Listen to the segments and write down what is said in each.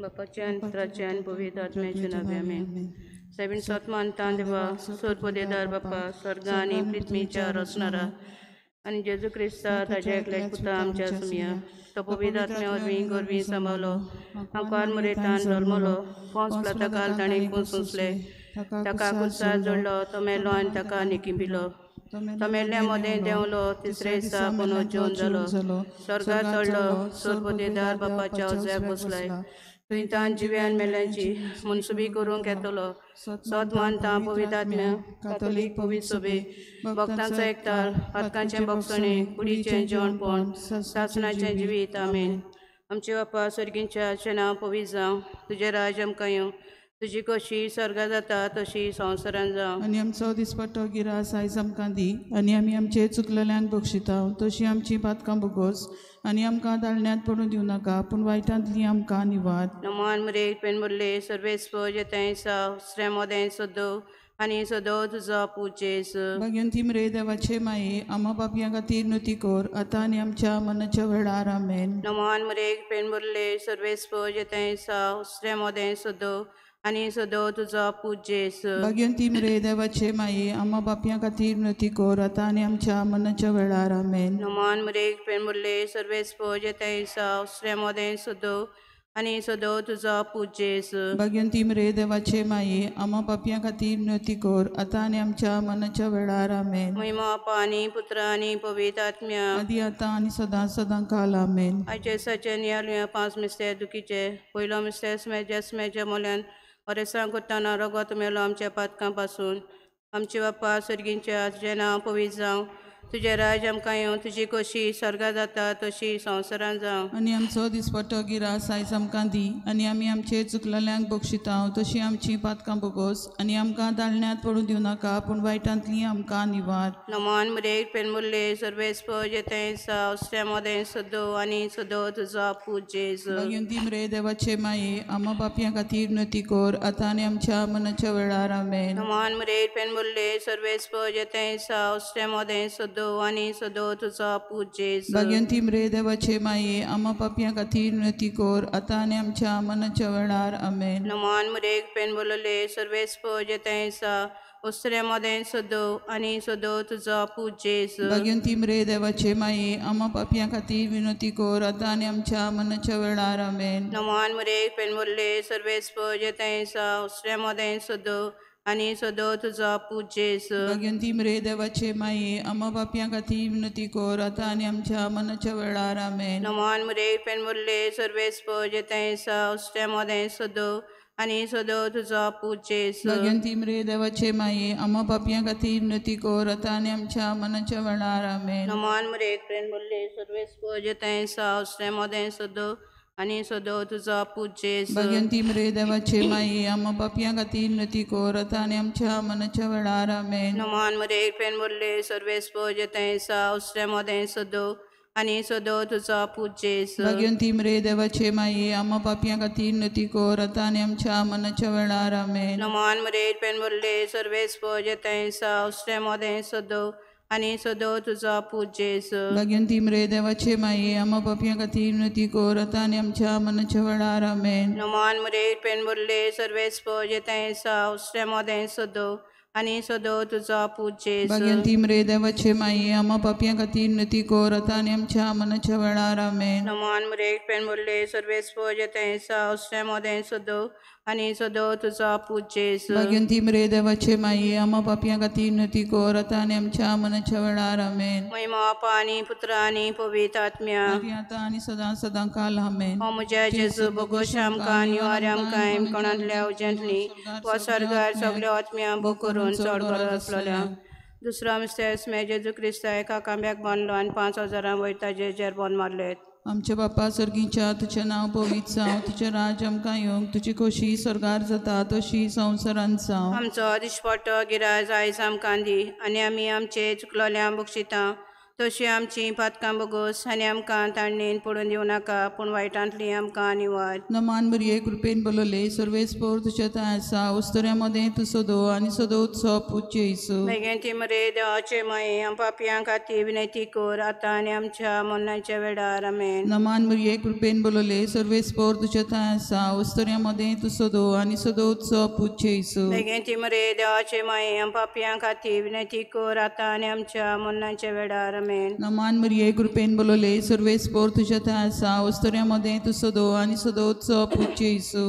बापाचे आनी पुत्राचे आनी पवित्र आत्म्याचे नावे आमेन. सेबीन सतमान तान देवा सोरपोदेदार बापा स्वर्गा आनी पृथ्वीच्या रचणारा आनी जेजू क्रिस्ता ताज्या एकल्याच पुता आमच्या सुमिया तो पवित्र आत्म्या वरवीं गोरवीं सांबाळलो आमकां मरेतान जल्मलो पोंच काल ताणें पुंसले ताका कुसार जोडलो तो मेलो आनी ताका निकिंबिलो तो मेल्ल्या मदें देंवलो तिसरे दिसा पुनो जेवन जालो स्वर्गाक चडलो सोरपोदेदार बापाच्या उजव्याक बसलाय थंय तान जिव्यान मेल्यांची मनसुबी करूंक येतलो सत मानता पवित्र आत्म्या कातोलीक पवित्र सभे भक्तांचो एकतार पातकांचें भक्षणे कुडीचें जेवणपण सासणाचें जिवीत आमेन. आमचे बापा सर्गींच्या नांव पवित्र जावं तुजें राज आमकां येवं तुजी कशी स्वर्गा जाता तशी संवसारान जावं आनी आमचो दिसपट्टो गिरास आयज आमकां दी आनी आमी आमचे चुकलेल्यांक बक्षिता तशी आमची पातकां बोगोस आनी आमकां दाळण्यांत पडूं दिवं नाका पूण वायटांतली आमकां निवार. नमान मरे पेन मुरले सर्वेस्प जेतें साव श्रेमोदें सदो आनी सदो तुजो पुजेस भगवंती मरे देवाचे माये आमा पापयां खातीर नती कोर आतां आनी आमच्या मनाच्या वेळार आमेन. नमान मरे पेन मुरले सर्वेस्प जेतें साव श्रेमोदें सदो आनी सदो तुजो पुजेस भगवंती मरे देवाचे माये आमा बापयां खातीर नती कोर आतां आनी आमच्या मनाच्या वेळार आमेन. नमान मरे पेन मुरले सर्वेस्प जेतें साव श्रेमोदें सदो आनी सदो तुजो पुजेस भगवंती मरे देवाचे माये आमा पापयां खातीर नती कोर आतां आनी आमच्या मनाच्या वेळार आमेन. महिमा बापा आनी पुत्र आनी पवित्र आत्म्या आदी आतां आनी सदां सदां काल आमेन. आयचे साचे नियालुया 5 मिस्तेर दुखीचे पयलो मिस्तेर स्मेजा मोल्यान ओरेसां कोत्ताना रगत मेलो आमच्या पातकां पासून आमचे बापा सर्गींच्या तुजें नांव पवित्र जावं तुजें राज आमकां येवं तुजी कशी स्वर्गा जाता तशी संवसारान जावं आनी आमचो दिसपट्टो गिरास आयज आमकां दी आनी आमी आमचे चुकलेल्यांक बक्षिता तशी आमची पातकां बोगोस आनी आमकां दाळण्यांत पडूं दिवं नाका पूण वायटांतली आमकां निवार. नमान मरे पेन मुरले सर्वेस्प जेतें साव श्रेमोदें सदो आनी सदो तुजो पुजेस भगवंती मरे देवाचे माये आमा बापयां खातीर नती कोर आतां आनी आमच्या मनाच्या वेळार आमेन. नमान मरे पेन मुरले सर्वेस्प जेतें साव श्रेमोदें सदो आनी सदो तुजो पुजेस भगवंती मरे देवाचे माये आमा पापयां खातीर नती कोर आतां आनी आमच्या मनाच्या वेळार आमेन. नमान मरे पेन मुरले सर्वेस्प जेतें साव श्रेमोदें सदो आनी सदो तुजो पुजेस भगवंती मरे देवाचे माये आमा पापयां खातीर विनती कोर आतां आनी आमच्या मनाच्या वेळार आमेन. नमान मरे पेन मुरले सर्वेस्प जेतें साव श्रेमोदें सदो आनी सदो तुजो पुजेस भगवंती मरे देवाचे माये आमा पापयां खातीर विनती कोर आतां आनी आमच्या मनाच्या वेळार आमेन. नमान मरे पेन मुरले सर्वेस्प जेतें साव श्रेमोदें सदो आनी सदो तुजो पुजेस भगवंती मरे देवाचे माये आमा पापयां खातीर विनती कोर आतां आनी आमच्या मनाच्या वेळार आमेन. नमान मरे पेन मुरले सर्वेस्प जेतें साव श्रेमोदें सदो आनी सदो तुजो पुजेस भगवंती मरे देवाचे माये आमा पापयां खातीर विनती कोर आतां आनी आमच्या मनाच्या वेळार आमेन. नमान मरे पेन मुरले सर्वेस्प जेतें साव श्रेमोदें सदो आनी सदो तुजो पुजेस भगवंती मरे देवाचे माये आमा पापयां खातीर विनती कोर आतां आनी आमच्या मनाच्या वेळार आमेन. नमान मरे पेन मुरले सर्वेस्प जेतें साव श्रेमोदें सदो आनी सदो तुजो पुजेस भगवंती मरे देवाचे माये आमा पापयां खातीर विनती कोर आतां आनी आमच्या मनाच्या वेळार आमेन. नमान मरे पेन मुरले सर्वेस्प जेतें साव श्रेमोदें सदो आनी सदो तुजो पुजेस भगवंती मरे देवाचे माये आमा पापयां खातीर विनती कोर आतां आनी आमच्या मनाच्या वेळार आमेन. नमान मरे पेन मुरले सर्वेस्प जेतें साव श्रेमोदें सदो आनी सदो तुजो पुजेस भगवंती मरे देवाचे माये आमा पापयां खातीर विनती कोर आतां आनी आमच्या मनाच्या वेळार आमेन. महिमा बापा आनी पुत्र आनी पवित्र आत्म्या आतां आनी सदां सदां काल आमेन. हो म्हज्या जेजू बोगोश आमकां निवार आमकां कोणांतल्या उजेंतली वा सर्गार सगळ्या आत्म्या बो करून चड बरो आसलेल्या दुसरो मिस्तेर स्मे जेजू क्रिस्ता एका कांब्याक बांदलो आनी 5,000 वयर ताजे जेर बोंद मारलेत. आमचे बापा सर्गीच्या तुजें नांव पवित्र जावं तुजें राज आमकां येवंक तुजी खोशी स्वर्गार जाता तशी संवसारांत जावं. आमचो दिसपट्टो गिराज आयज आमकां दी आनी आमी आमचे चुकलोल्यांक बक्षिता तशी आमची पातकां बोगोस आनी आमकां ताणणेन पडून दिवं नाका पूण वायटांतली आमकां निवार. नमान मरिये कृपेन बोलोले सर्वेस्पोर तुझ्या ताय आसा उस्तोऱ्यामध्ये तू सोदो आनी सोदो उत्सव पूज्य येसू. बेगीन ती मरे देवाचे माये आम पापयां खातीर विनंती कर आतां आनी आमच्या मरणाच्या वेळार. आमेन. नमान मरिये कृपेन बोलोले सर्वेस्पोर तुझ्या ताय आसा उस्तोऱ्यामध्ये तू सोदो आनी सोदो उत्सव पूज्य येसू. बेगीन ती मरे देवाचे माये आम पापयां खातीर विनंती कर आतां आनी आमच्या मरणाच्या वेळार. आमेन. नमान मरिये कृपेन बोलोले सर्वेस्पोर तुझ्या ताय आसा उस्तोऱ्यामध्ये तू सोदो आनी सोदो उत्सव पूज्य येसू.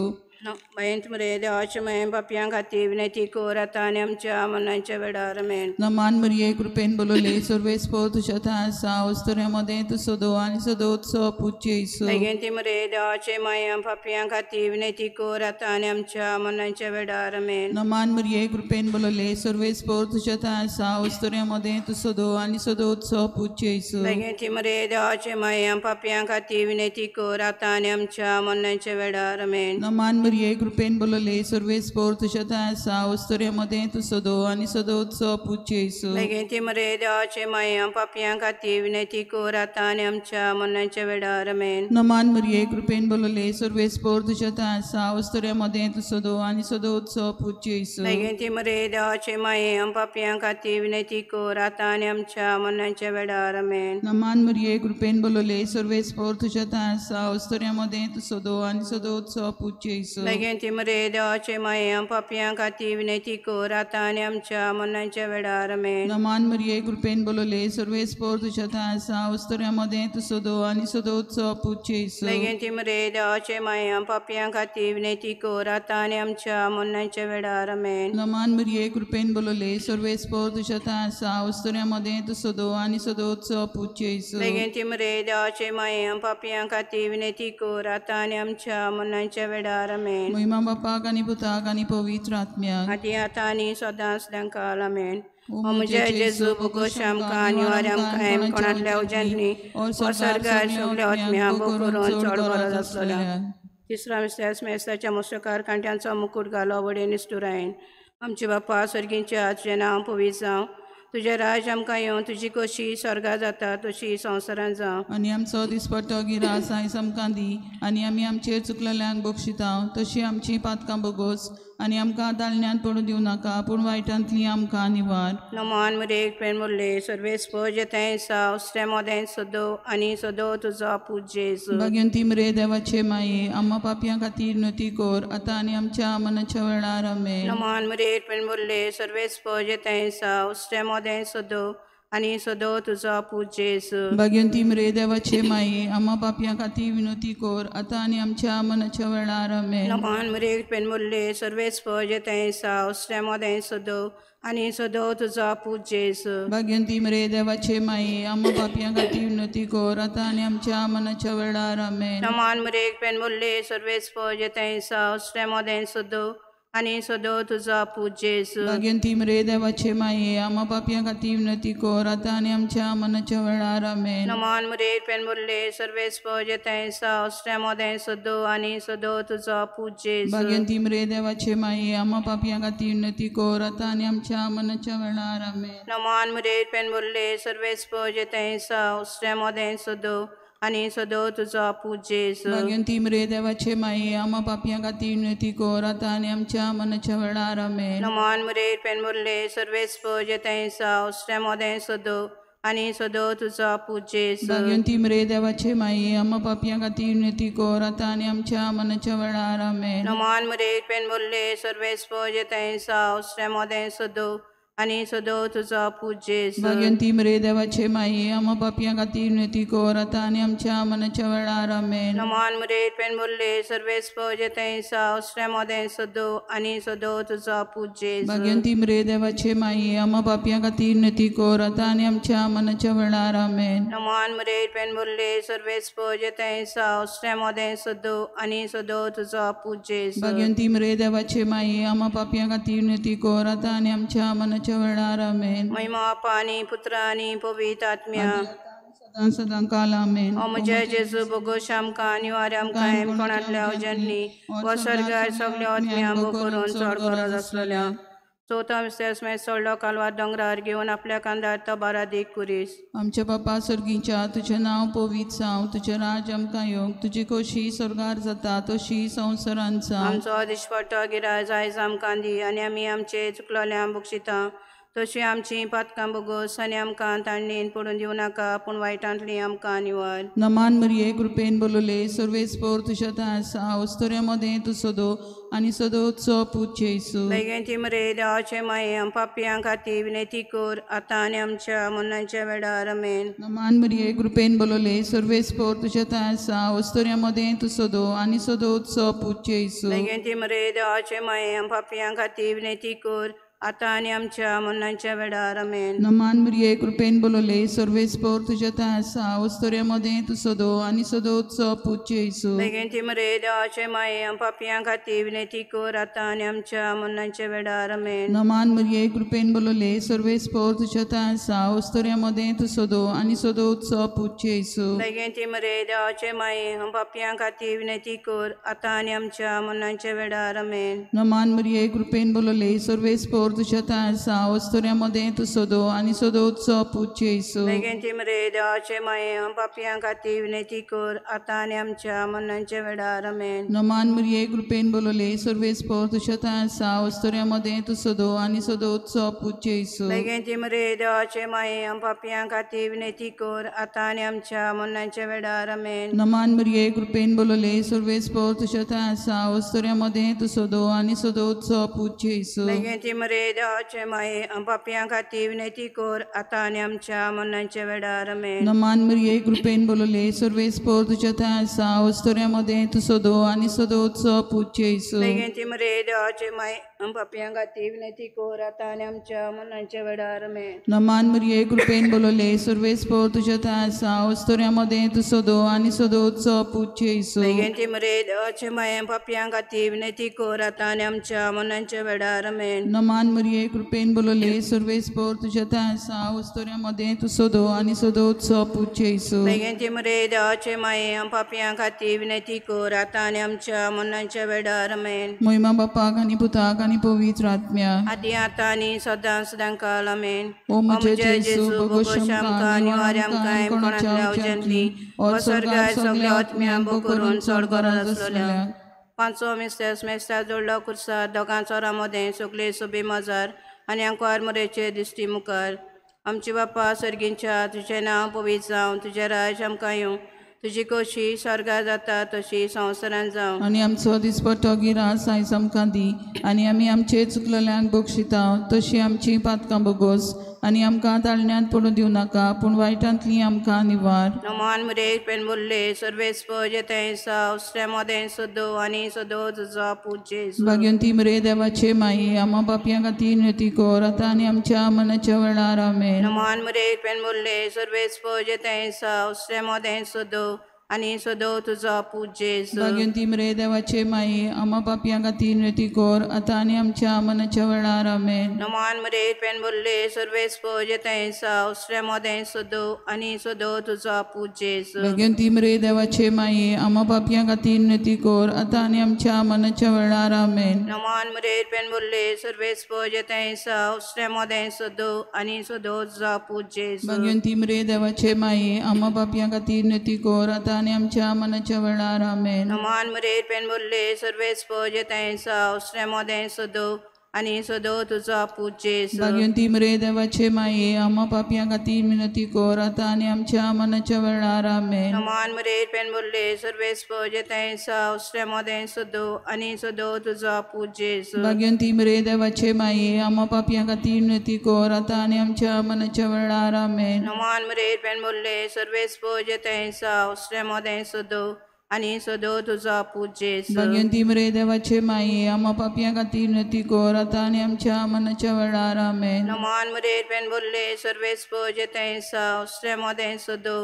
बेगीन ती मरे देवाचे माये पापयां खातीर विनंती कर आतां आनी आमच्या मरणाच्या वेळार. आमेन. नमान मरिये कृपेन बोलोले सर्वेस्पोर तुझ्या ताय आसा उस्तोऱ्यामध्ये तू सोदो आनी सोदो उत्सव पूज्य येसू. बेगीन ती मरे देवाचे माये आम पापयां खातीर विनंती कर आतां आनी आमच्या मरणाच्या वेळार. आमेन. नमान मरिये कृपेन बोलोले सर्वेस्पोर तुझ्या ताय आसा उस्तोऱ्यामध्ये तू सोदो आनी सोदो उत्सव पूज्य येसू. बेगीन ती मरे देवाचे माये आम पापयां खातीर विनंती कर आतां आनी आमच्या मरणाच्या वेळार. आमेन. नमान मरिये कृपेन बोलोले सर्वेस्पोर तुझ्या ताय आसा उस्तोऱ्यामध्ये तू सोदो आनी सोदो उत्सव पूज्य येसू. बेगीन ती मरे देवाचे माये आम पापयां खातीर विनंती कर आतां आनी आमच्या मरणाच्या वेळार. आमेन. नमान मरिये कृपेन बोलोले सर्वेस्पोर तुझ्या ताय आसा उस्तोऱ्यामध्ये तू सोदो आनी सोदो उत्सव पूज्य येसू. बेगीन ती मरे देवाचे माये आम पापयां खातीर विनंती कर आतां आनी आमच्या मरणाच्या वेळार. आमेन. नमान मरिये कृपेन बोलोले सर्वेस्पोर तुझ्या ताय आसा उस्तोऱ्यामध्ये तू सोदो आनी सोदो उत्सव पूज्य येसू. बेगीन ती मरे देवाचे माये आम पापयां खातीर विनंती कर आतां आनी आमच्या मरणाच्या वेळार. आमेन. नमान मरिये कृपेन बोलोले सर्वेस्पोर तुझ्या ताय आसा उस्तोऱ्यामध्ये तू सोदो आनी सोदो उत्सव पूज्य येसू. बेगीन ती मरे देवाचे माये आम पापयां खातीर विनंती कर आतां आनी आमच्या मरणाच्या वेळार. आमेन. नमान मरिये कृपेन बोलोले सर्वेस्पोर तुझ्या ताय आसा उस्तोऱ्यामध्ये तू सोदो आनी सोदो उत्सव पूज्य येसू. बेगीन ती मरे देवाचे माये आम पापयां खातीर विनंती कर आतां आनी आमच्या मरणाच्या वेळार. आमेन. महिमा बापाक आनी पुताक आनी पवित्र आत्म्याक आदी आतां आनी सदांच तांकां. आमेन. ओ म्हजे जेजू बोगोश आमकां निवार आमकां हेम कोणांतल्या उज्यांतली ओ सर्गार सगल्या आत्म्या बो करून चड गरज आसलेल्या. तिसरा मिस्तेस मेस्ताच्या मस्तकार कांट्यांचो मुकुट घालो बडे निश्ठुरायेन. आमचे बापा सर्गींच्या तुजें नांव पवित्र जावं. तुजें राज आमकां येवं. तुजी कशी स्वर्गा जाता तशी संवसारांत जावं. आनी आमचो दिसपट्टो गिरास आयज आमकां दी आनी आमी आमचेर चुकलेल्यांक बक्षिता तशी आमची पातकां बोगोस आनी आमकां दाळण्यांत पडूं दिवं नाका पूण वायटांतली आमकां निवार. नमान मरे प्रेम मुरले सर्वेस जेतें साव स्टे मोदें सदो आनी सदो तुजो पूज्य येसू. भाग्यवंती मरे देवाचे माये आम्हा पापयां खातीर विनंती कर आतां आनी आमच्या मरणाच्या वेळार. आमेन. नमान मरे प्रेम मुरले सर्वेस जेतें साव स्टे मोदें सदो आनी सदो तुजो पूज्य येसू. भाग्यवंती मरे देवाचे माये आम्हा पापयां खातीर विनंती कर आतां आनी आमच्या मरणाच्या वेळार. आमेन. नमान मरे प्रेम मुरले सर्वेस जेतें साव स्टे मोदें सदो आनी सदो तुजो पूज्य येसू. भाग्यवंती मरे देवाचे माये आम्हा पापयां खातीर विनंती कर आतां आनी आमच्या मरणाच्या वेळार. आमेन. नमान मरे प्रेम मुरले सर्वेस जेतें साव स्टे मोदें सदो आनी सदो तुजो पूज्य येसू. भाग्यवंती मरे देवाचे माये आम्हा पापयां खातीर विनंती कर आतां आनी आमच्या मरणाच्या वेळार. आमेन. नमान मरे प्रेम मुरले सर्वेस जेतें साव स्टे मोदें सदो आनी सदो तुजो पूज्य येसू. भाग्यवंती मरे देवाचे माये आम्हा पापयां खातीर विनंती कर आतां आनी आमच्या मरणाच्या वेळार. आमेन. नमान मरे प्रेम मुरले सर्वेस जेतें साव स्टे मोदें सदो आनी सदो तुजो पूज्य येसू. भाग्यवंती मरे देवाचे माये आम्हा पापयां खातीर विनंती कर आतां आनी आमच्या मरणाच्या वेळार. आमेन. नमान मरे प्रेम मुरले सर्वेस जेतें साव स्टे मोदें सदो आनी सदो तुजो पूज्य येसू. भाग्यवंती मरे देवाचे माये आम्हा पापयां खातीर विनंती कर आतां आनी आमच्या मरणाच्या वेळार. आमेन. नमान मरे प्रेम मुरले सर्वेस जेतें साव स्टे मोदें सदो आनी सदो तुजो पूज्य येसू. भाग्यवंती मरे देवाचे माये आम्हा पापयां खातीर विनंती कर आतां आनी आमच्या मरणाच्या वेळार. आमेन. नमान मरे प्रेम मुरले सर्वेस जेतें साव स्टे मोदें सदो आनी सदो तुजो पूज्य येसू. भाग्यवंती मरे देवाचे माये आम्हा पापयां खातीर विनंती कर आतां आनी आमच्या मरणाच्या वेळार. आमेन. नमान मरे प्रेम मुरले सर्वेस जेतें साव स्टे मोदें सदो आनी सदो तुजो पूज्य येसू. भाग्यवंती मरे देवाचे माये आम्हा पापयां खातीर विनंती कर आतां आनी आमच्या मरणाच्या वेळार. आमेन. महिमा पानी पुत्र आनी पवित्र आत्म्या सदां सदां काल. आमेन. ओ म्हजे जेजू बोगोश आमकां निवार आमकां हेम कोणांतल्या उज्यांतली व सर्गार सगल्या आत्म्या बो करून चड गरज आसलेल्या. चवथो मिस्तेस्में सोडलो कालवार दोंगरार घेवन आपल्या कांदार तो बारा दीक कुरीस. आमच्या बापा सर्गीच्या तुझें नांव पवित्र जावं, तुझें राज आमकां येवं, तुजी खोशी स्वर्गार जाता तशी संवसारांत जावं. आमचो दिश्पट्टो गिराय आयज आमकां दी, आनी आमी आमचे चुकलोल्यांक बक्षिता तशी आमची पातकां बोगोस, आनी आमकां ताणणीन पडून दिवं नाका, पूण वायटांतली आमकां निवार. नमान मरिये कृपेन बोलले सर्वेस्पोर तुझ्या आसा, वस्तोऱ्यामध्ये तू सोदो आनी सोदोचो पूत येसू. बेगीन ती मरे देवाचे माये आम पापियां खातीर विनंती कर, आतां आनी आमच्या मरणाच्या वेळार आमेन. नमान मरिये कृपेन बोलले सर्वेस्पोर तुझ्या आसा, वस्तोऱ्यामध्ये तू सोदो आनी सोदोचो पूत येसू. बेगीन ती मरे देवाचे माये आम पापियां खातीर विनंती कर, आतां आनी आमच्या मरणाच्या वेळार आमेन. नमान मरिये कृपेन बोलले सर्वेस्पोर तुझ्या आसा, वस्तोऱ्यामध्ये तू सोदो आनी सोदोचो पूत येसू. बेगीन ती मरे देवाचे माये आम पापियां खातीर विनंती कर, आतां आनी आमच्या मरणाच्या वेळार आमेन. नमान मरिये कृपेन बोलले सर्वेस्पोर तुझ्या आसा, वस्तोऱ्यामध्ये तू सोदो आनी सोदोचो पूत येसू. बेगीन ती मरे देवाचे माये आम पापियां खातीर विनंती कर, आतां आनी आमच्या मरणाच्या वेळार आमेन. नमान मरिये कृपेन बोलले सर्वेस्पोर तुझ्या आसा, वस्तोऱ्यामध्ये तू सोदो आनी सोदोचो पूत येसू. बेगीन ती मरे देवाचे माये आम पापियां खातीर विनंती कर, आतां आनी आमच्या मरणाच्या वेळार आमेन. नमान मरिये कृपेन बोलले सर्वेस्पोर तुझ्या आसा, वस्तोऱ्यामध्ये तू सोदो आनी सोदोचो पूत येसू. बेगीन ती मरे देवाचे माये आम पापियां खातीर विनंती कर, आतां आनी आमच्या मरणाच्या वेळार आमेन. नमान मरिये कृपेन बोलले सर्वेस्पोर तुझ्या आसा, वस्तोऱ्यामध्ये तू सोदो आनी सोदोचो पूत येसू. बेगीन ती मरे देवाचे माये आम पापियां खातीर विनंती कर, आतां आनी आमच्या मरणाच्या वेळार आमेन. नमान मरिये कृपेन बोलले सर्वेस्पोर तुझ्या आसा, वस्तोऱ्यामध्ये तू सोदो आनी सोदोचो पूत येसू. बेगीन ती मरे देवाचे माये आम पापियां खातीर विनंती कर, आतां आनी आमच्या मरणाच्या वेळार आमेन. नमान मरिये कृपेन बोलले सर्वेस्पोर तुझ्या आसा, वस्तोऱ्यामध्ये तू सोदो आनी सोदोचो पूत येसू. बेगीन ती मरे देवाचे माये आम पापियां खातीर विनंती कर, आतां आनी आमच्या मरणाच्या वेळार आमेन. नमान मरिये कृपेन बोलले सर्वेस्पोर तुझ्या आसा, वस्तोऱ्यामध्ये तू सोदो आनी सोदोचो पूत येसू. बेगीन ती मरे देवाचे माये आम पापियां खातीर विनंती कर, आतां आनी आमच्या मरणाच्या वेळार आमेन. महिमा बापाक आनी पुताक आनी पवित्र आत्म्या आदी आतां आनी सदां सदांकाल आमेन. ओ म्हजे जेजू बोगोश आमकां निवार आमकां कोणाच्या अवजंतली ओ स्वर्गार सगल्या आत्म्यांक बो करून चड गरज आसलेल्या. पांचवो मेस्ता जोडलो कुर्सार दोगांचो रामोदें सगळे सोबे मजार आनी आंकवार मरेचे दिश्टी मुखार. आमचे बापा सर्गींच्या तुजें नांव पवित्र जावं, तुजें राज आमकां येवं, तुजी खोशी स्वर्गार जाता तशी संवसारांत जावं. आनी आमचो दिसपट्टो गिरास आयज आमकां दी, आनी आमी आमचे चुकलेल्यांक बक्षिता तशी आमची पातकां बोगोस, आनी आमकां ताळण्यांत पडूं दिवं नाका, पूण वायटांतली आमकां निवार. नमान मरे पेन बोल्ले सर्वेस्प जेतें सावस्त्रे मोदें सदो आनी सदो तुजो पूजे. भाग्यवंती मरे देवाचे माये आमा पापयां खातीर विनंती कर, आतां आनी आमच्या मरणाच्या वेळार आमेन. नमान मरे पेन बोल्ले सर्वेस्प जेतें सावस्त्रे मोदें सदो आनी सदो तुजो पूजे. भाग्यवंती मरे देवाचे माये आमा पापयां खातीर विनंती कर, आतां आनी आमच्या मरणाच्या वेळार आमेन. नमान मरे पेन बोल्ले सर्वेस्प जेतें सावस्त्रे मोदें सदो आनी सदो तुजो पूजे. भाग्यवंती मरे देवाचे माये आमा पापयां खातीर विनंती कर, आतां आनी आमच्या मरणाच्या वेळार आमेन. नमान मरे पेन बोल्ले सर्वेस्प जेतें सावस्त्रे मोदें सदो आनी सदो तुजो पूजे. भाग्यवंती मरे देवाचे माये आमा पापयां खातीर विनंती कर, आतां आनी आमच्या मरणाच्या वेळार आमेन. नमान मरे पेन बोल्ले सर्वेस्प जेतें सावस्त्रे मोदें सदो आनी सदो तुजो पूजे. भाग्यवंती मरे देवाचे माये आमा पापयां खातीर विनंती कर, आतां आनी आमच्या मरणाच्या वेळार आमेन. नमान मरे पेन बोल्ले सर्वेस्प जेतें सावस्त्रे मोदें सदो आनी सदो तुजो पूजे. भाग्यवंती मरे देवाचे माये आमा पापयां खातीर विनंती कर, आतां आनी आमच्या मरणाच्या वेळार आमेन. नमान मरे पेन बोल्ले सर्वेस्प जेतें सावस्त्रे मोदें सदो आनी सदो तुजो पूजे. भाग्यवंती मरे देवाचे माये आमा पापयां खातीर विनंती कर, आतां आनी आमच्या मरणाच्या वेळार आमेन. नमान मरे पेन बोल्ले सर्वेस्प जेतें सावस्त्रे मोदें सदो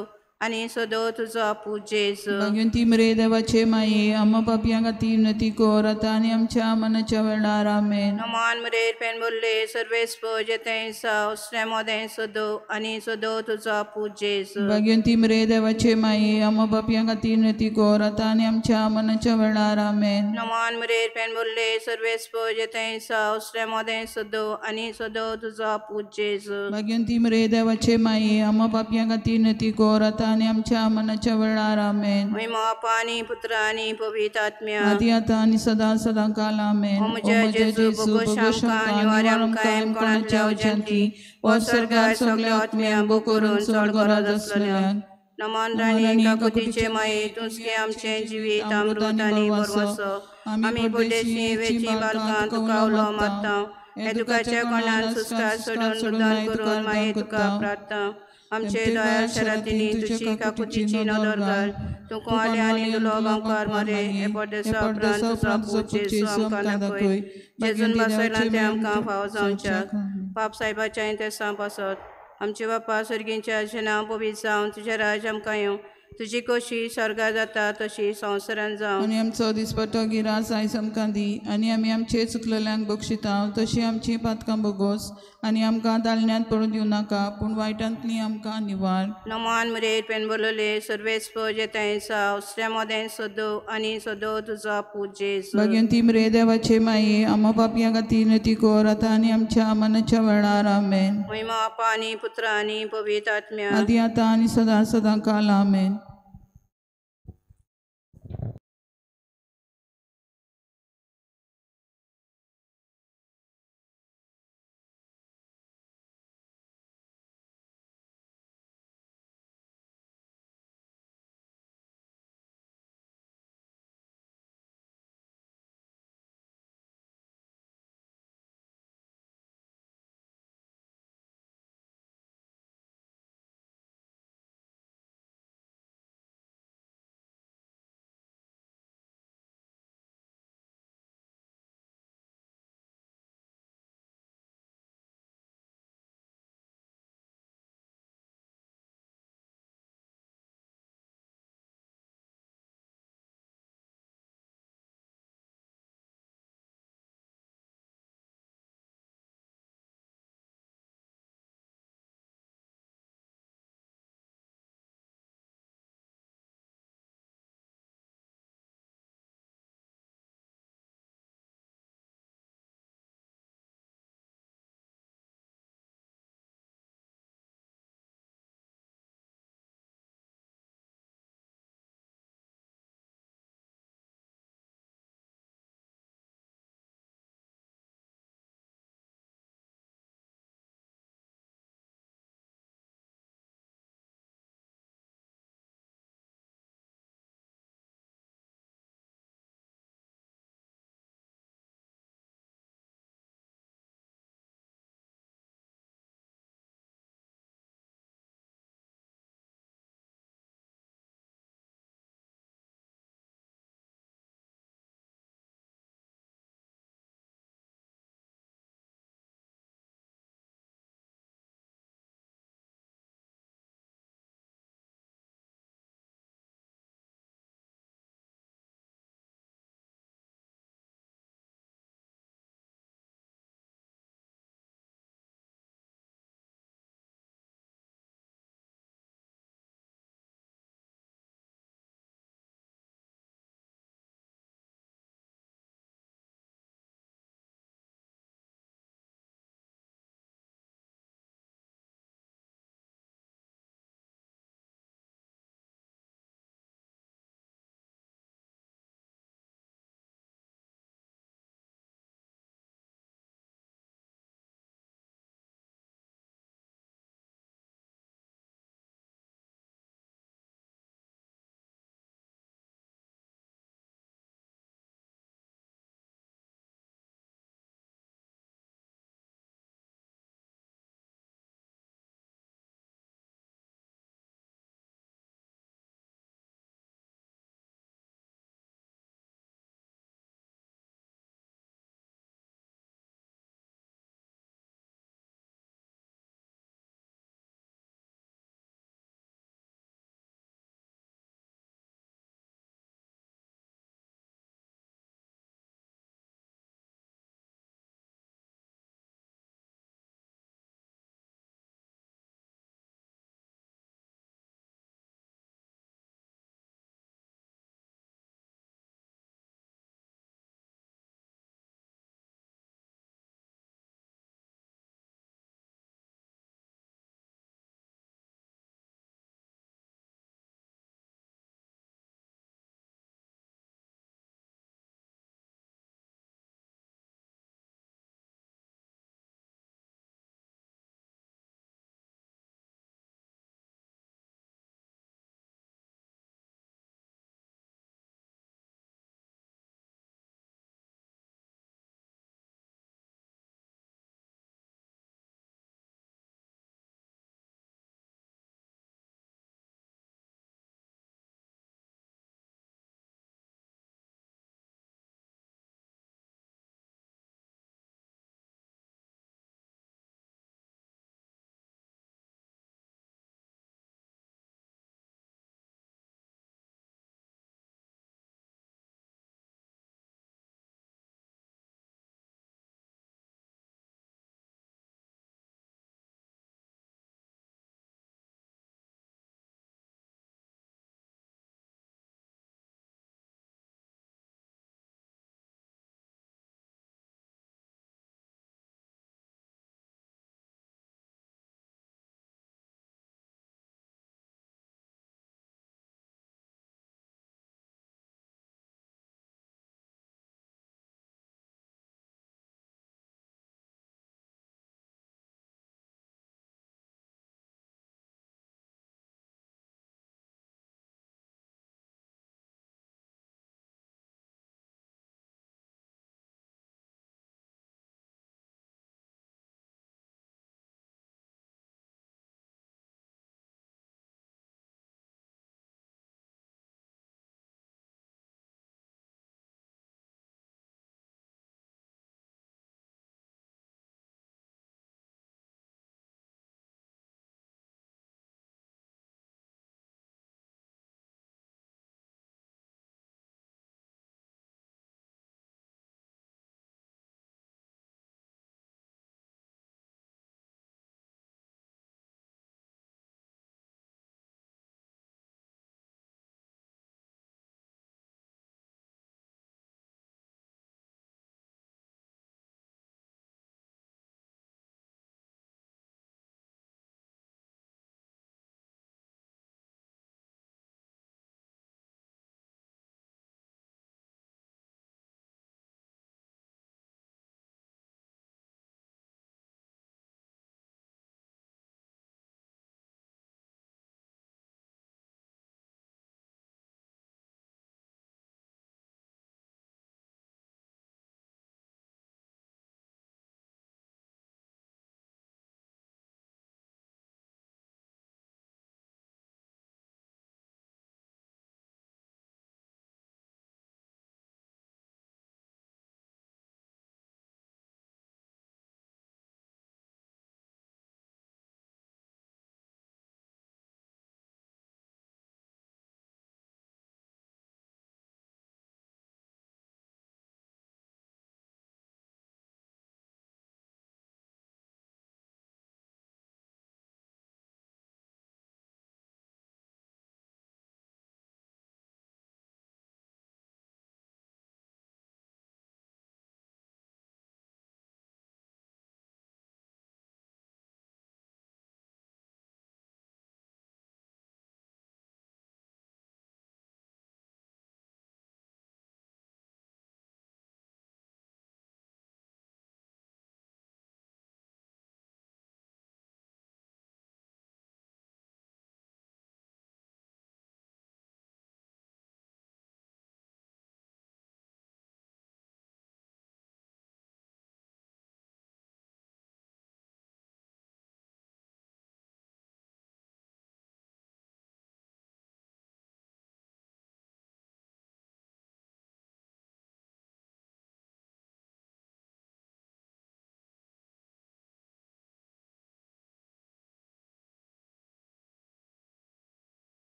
आणि सदो तुझा पूज जेजू भगवंती मरे देवाचे माये आम्हा पापियां खातीर नती कोर आता आणि आमच्या मनाच्या वेळार आमेन. नमान मरेर पेन बोलले सर्वेस जेतें सा उसने मोदें सदो आणि सदो तुझा पूज जेजू भगवंती मरे देवाचे माये आम्हा पापियां खातीर नती कोर आता आणि आमच्या मनाच्या वेळार आमेन. नमान मरेर पेन बोलले सर्वेस जेतें सा उसने मोदें सदो आणि सदो तुझा पूज जेजू भगवंती मरे देवाचे माये आम्हा पापियां खातीर नती कोर आता आणि आमच्या मनाच्या वेळार आमेन. महिमा पानी पुत्र आणि पवित्र आत्म्या आदी आता आणि सदा सदा काल आमेन. ओ म्हज्या जेजू बोगो शामकां निवारे आमकां एम कोणाच्या वचनती व स्वर्गार सगळ्या आत्म्यांक बो करून चड गरज आसलेल्यान नमान राणी काकुतीचे माये तुसके आमचे जिवीत अमृत आनी बरवसो आमी पयलेची वेची बालकां तुका उलो मारता हे तुकाच्या कोणान सुस्कार सोडून रुदान करून माये तुका प्रार्थना आमचे दयाळ शरातिनी तुझी काकुतीची नदर घाल तूं कोले आनी दुलो गांवकार मरे हे परदेसा उपरांत तुजो पूज जेजू आमकां दाखय जेजून बसयला ते आमकां फाव जावच्या पाप साहेबाच्या इंतेसां पासत आमचे बापा सर्गींच्या नांव पवित्र जावन तुझे राज आमकां येवं तुजी कशी स्वर्गा जाता तशी संवसारान जावं आणि आमचो दिसपटो गिरास आयज आमकां दी आनी आमी आमचे चुकलेल्यांक बक्षिता तशी आमची पातकां बोगोस आनी आमकां दालन्यांत पडूं दिवं नाका पूण वायटांतली आमकां निवार. नमान मरेर पेन बोलले सर्वेस जेतें सा उसऱ्या मोदें सदो आनी सदो तुजो पूज जेजू भगवंती मरे देवाचे माये आम्हा पापियां खातीर नती कोर आता आणि आमच्या मनाच्या वेळार आमेन. महिमा पानी पुत्र आणि पवित्र आत्म्या आदी आता आणि सदा सदा काल आमेन.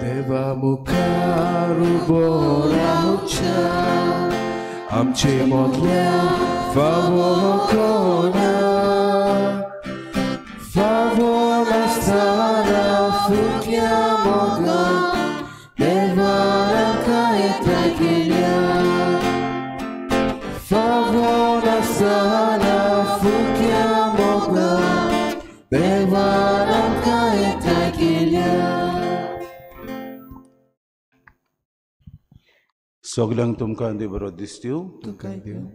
देवा मुखार उबो रावच्या आमचे मोदल्या फावो कोना favor asana fukiamoga devaranka etakilia favor asana fukiamoga devaranka etakilia सगळ्यांक तुमकां देव बरो दीस दिवं. तुका दिवं.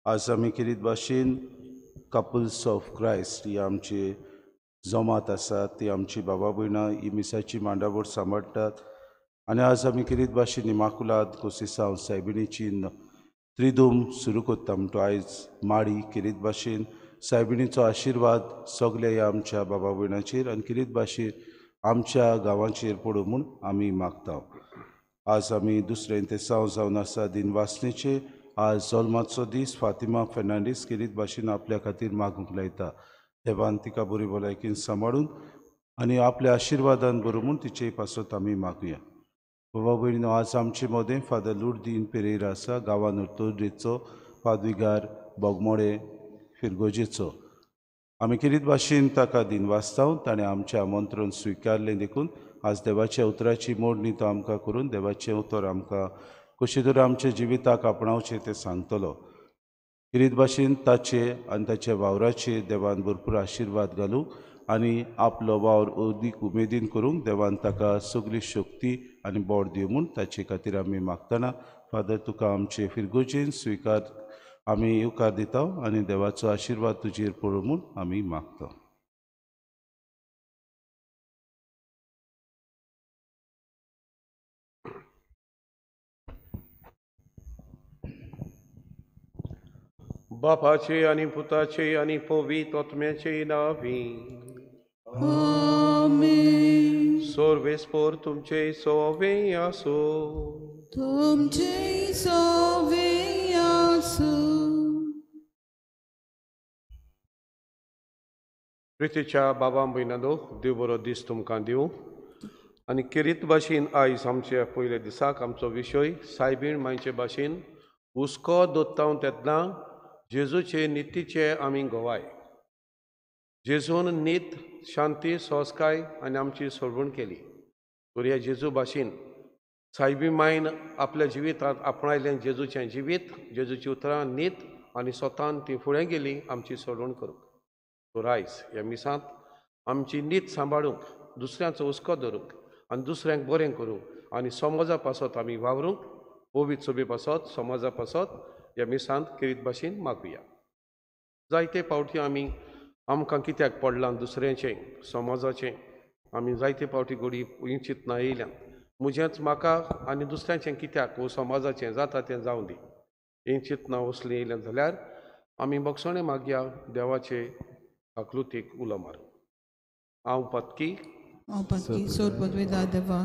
आज आमी किरीत भाशेन कपल्स ऑफ क्रायस्ट ही आमची जमात आसा ती आमची बाबा भयणां ही मिसाची मांडावळ सांबाळटात आनी आज आमी किरीत भाशेन इमाकुलाद कोसिसांव सायबिणीची त्रिदूम सुरू करता म्हणटो आयज माडी किरीत भाशेन सायबिणीचो आशिर्वाद सगल्या ह्या आमच्या बाबा भयणांचेर आनी किरीत भाशेन आमच्या गांवांचेर पडूं म्हूण आमी मागता. आज आमी दुसरें ते जावन आसा दिन वासणेचे. आज जल्माचो दीस फातिमा फेर्नांडीस किरीत भाशेन आपल्या खातीर मागूंक लायता. देवान तिका बरी भलायकेन सांबाळून आनी आपल्या आशिर्वादान बरो म्हूण तिचे पासत आमी मागुया. बाबा भयणीनो, आज आमचे मोदें फादर लुर्दीन पेरेरा आसा गांवान उतोड्रेचो पाद्विगार बोगमोडे फिरगोजेचो. आमी किरीत भाशेन ताका दिन वाचताव. ताणें आमचें आमंत्रण स्विकारलें देखून आज देवाच्या उतराची मोडणी तो आमकां करून देवाचें उतर आमकां कशें तरेन आमच्या जिविताक आपणावचें तें सांगतलो. किरीत भाशेन ताचे आनी ताच्या वावराचेर देवान भरपूर आशिर्वाद घालूं आनी आपलो वावर अदीक उमेदीन करूंक देवान ताका सगळी शक्ती आनी बोड दिवं म्हूण ताचे खातीर आमी मागतना फादर तुका आमचे फिरगोजेन स्विकार आमी येवकार दिता आनी देवाचो आशिर्वाद तुजेर पडूं म्हूण आमी मागता. बापाचे आनी पुताचे आनी पवित्र आत्म्याचे नावी आमेन. सोर्वेस्पोर तुमचे सोवे आसो. तुमचे सोवे आसो. प्रितीच्या बाबा भयणांनो, देव बरो दीस तुमकां दिवं. आनी किरीत भाशेन आयज आमच्या पयल्या दिसाक आमचो विशय सायबीण मांयचे भाशेन हुस्को दोत्ताव तेन्ना जेजूचे नितीचे आमी गोवाय. जेजून नीत शांती सोस्काय आनी आमची सोडवण केली. तर ह्या जेजू भाशेन सायबी मायन आपल्या जिवितांत आपणायलें जेजूचें जिवीत, जेजूची उतरां नीत आनी स्वतान ती फुडें गेली आमची सोडवण करूंक. तर आयज ह्या मिसांत आमची नीत सांबाळूंक, दुसऱ्यांचो हुस्को धरूंक आनी दुसऱ्यांक बरें करूंक आनी समाजा पासत आमी वावरूंक पवित्र सभे पासत समाजा पासत ह्या मिसांत किरीत भाशेन मागुया. जायते फावटी आमकां कित्याक पडलां दुसऱ्याचें समाजाचें आमी जायते फावटी घडी ही चिंतना येयल्यान म्हजेंच म्हाका आनी दुसऱ्यांचें कित्याक वो समाजाचें जाता तें जावं दी ही चिंतना वसली येयल्यान जाल्यार आमी बक्षणे मागया देवाचे आकृतीक उलो मारूं. हांव पत्की सोर पदवेदार देवा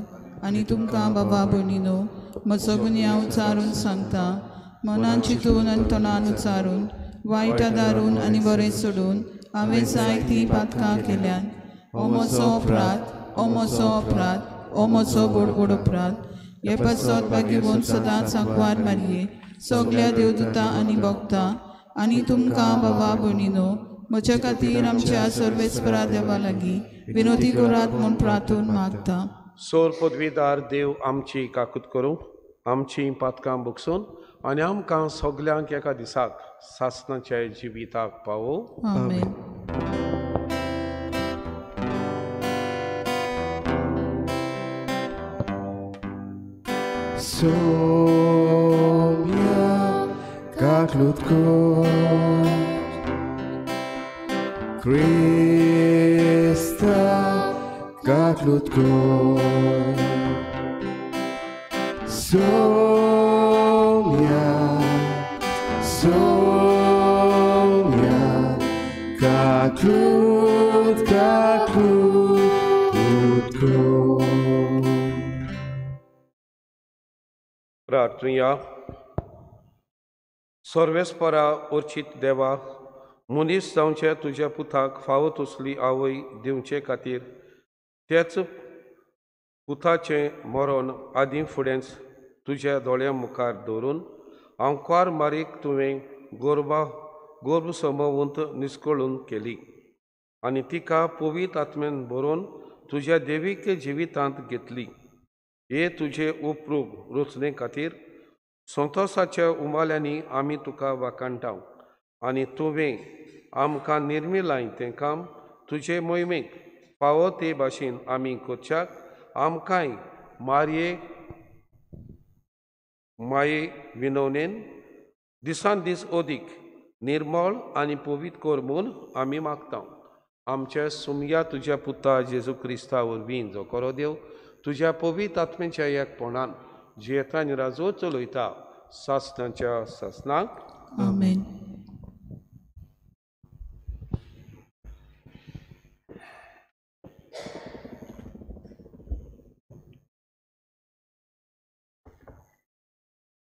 आनी तुमकां बाबा भयणीनो म्हजो गुन्य हांव उचारून सांगता. मनान चिंतून आनी तोंडान उचारून वायट दारून आनी बरें सोडून हांवें जायतीं पातकां केल्यान. हो म्हजो अपराध, हो म्हजो अपराध, हो म्हजो गोड अपराध. हे पासत बागेवून सदांच सांकवार मारये सगल्या देवदूतां आनी भक्तां आनी तुमकां बाबा भयणीनो म्हजे खातीर आमच्या सर्वेस्परा देवा लागीं विनोदी करात म्हूण प्रार्थून मागता. सोर पदवीदार देव आमची काकूत करूं, आमची पातकां बगसून आनी आमकां सगल्यांक एका दिसाक सासणाच्या जिविताक पावो. आमेन. Somia kaklutko Krista kaklutko Somia kaklutko प्रार्थना. सर्वेस्परा उर्चित देवा, मनीस जावचे तुज्या पुताक फावत असली आवय दिवचे खातीर तेच पुताचें मरण आदीं फुडेंच तुज्या दोळ्या मुखार दवरून अंकार मारीक तुवें गोरब समवंत निस्कळून केली आनी तिका पवित्र आत्म्यान भरून तुज्या देवीक जिवितांत घेतली. हे तुजे उपरूप रचने खातीर संतोशाच्या उमाल्यांनी आमी तुका वाखाणटाव आनी तुवें आमकां निर्मिलाय तें काम तुजे मोहिमेक फावो ते भाशेन आमी करच्याक आमकांय माये विनवणेन दिसान दीस ओदीक निर्मळ आनी पवित्र कर म्हूण आमी मागतां. आमच्या सुमया तुज्या पुता जेजू क्रिस्ता वरवीं जो खरो देव तुज्या पवित्र आत्म्याच्या एकपणान जियेता आनी राजो चलयता सासणाच्या सासणाक. आमेन.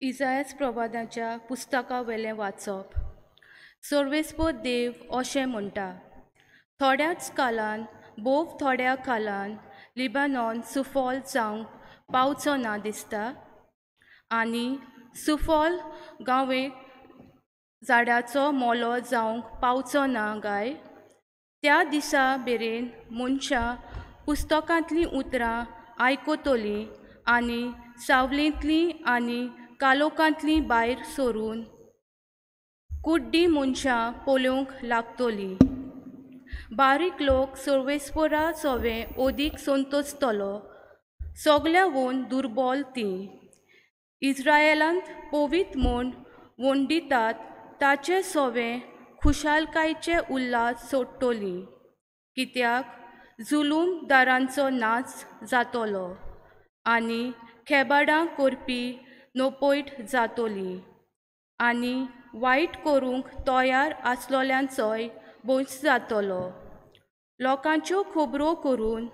इजायास प्रवादाच्या पुस्तका वेलें वाचप. सर्वेस्पर देव अशें म्हणटा, थोड्याच कालान थोड्या कालान लिबानॉन सुफॉल जावंक पावचो ना दिसता आनी सुफॉल गांवे झाडाचो मोलो जावंक पावचो ना गाय. त्या दिसा मेरेन मनशां पुस्तकांतलीं उतरां आयकतलीं आनी सावलेंतलीं आनी कालोखांतलीं भायर सरून कुड्डी मनशां पळोवंक लागतलीं. बारीक लोक सर्वेस्परा सोवें ओदीक संतोसतलो. सगळ्यावून दुर्बल तीं इस्रायेलांत पवित्र म्हूण वंडितात ताचे सोवें खुशालकायेचे उल्हास सोडटलीं. कित्याक जुलूमदारांचो नाच जातलो आनी खेबाडां करपी नोपैट जातलीं आनी वायट करूंक तयार आसलोल्यांचोय भंय जातलो. लोकांच्यो खबरो करून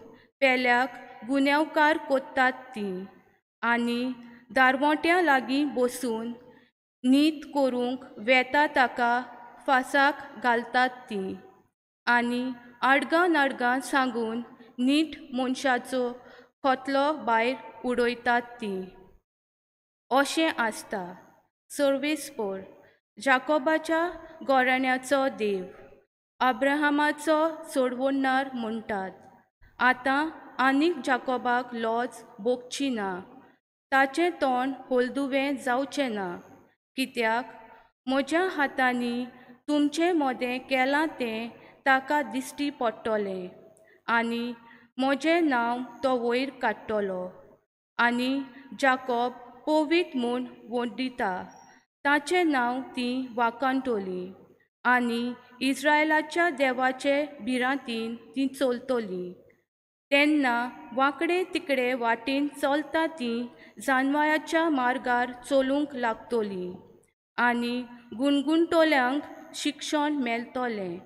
पेल्याक गुन्यांवकार कोत्तात तीं आनी दारवोट्यां लागीं बसून न्हीद करूंक वेता ताका फासाक घालतात तीं आनी आडगां सांगून नीट मनशाचो खोतलो भायर उडयतात तीं. अशें आसता सर्वेस्पर जाकोबाच्या घराण्याचो देव अब्राहमाचो सोडवणदार म्हणटात. आतां आनीक जाकोबाक लॉज भोगची ना, ताचें तोंड होलदुवें जावचें ना. कित्याक म्हज्या हातांनी तुमचें मोदें केलां तें ताका दिश्टी पडटलें आनी म्हजें नांव तो वयर काडटलो आनी जाकोब पवित्र म्हूण वंडिता ताचें नांव तीं वाखाणटलीं आनी इस्रायेलाच्या देवाचे भिरांतीन तीं चलतलीं. तेन्ना वांकडे तिकडे वाटेन चलता तीं जानवायाच्या मार्गार चलूंक लागतलीं आनी गुणगुणटल्यांक शिक्षण मेळटलें.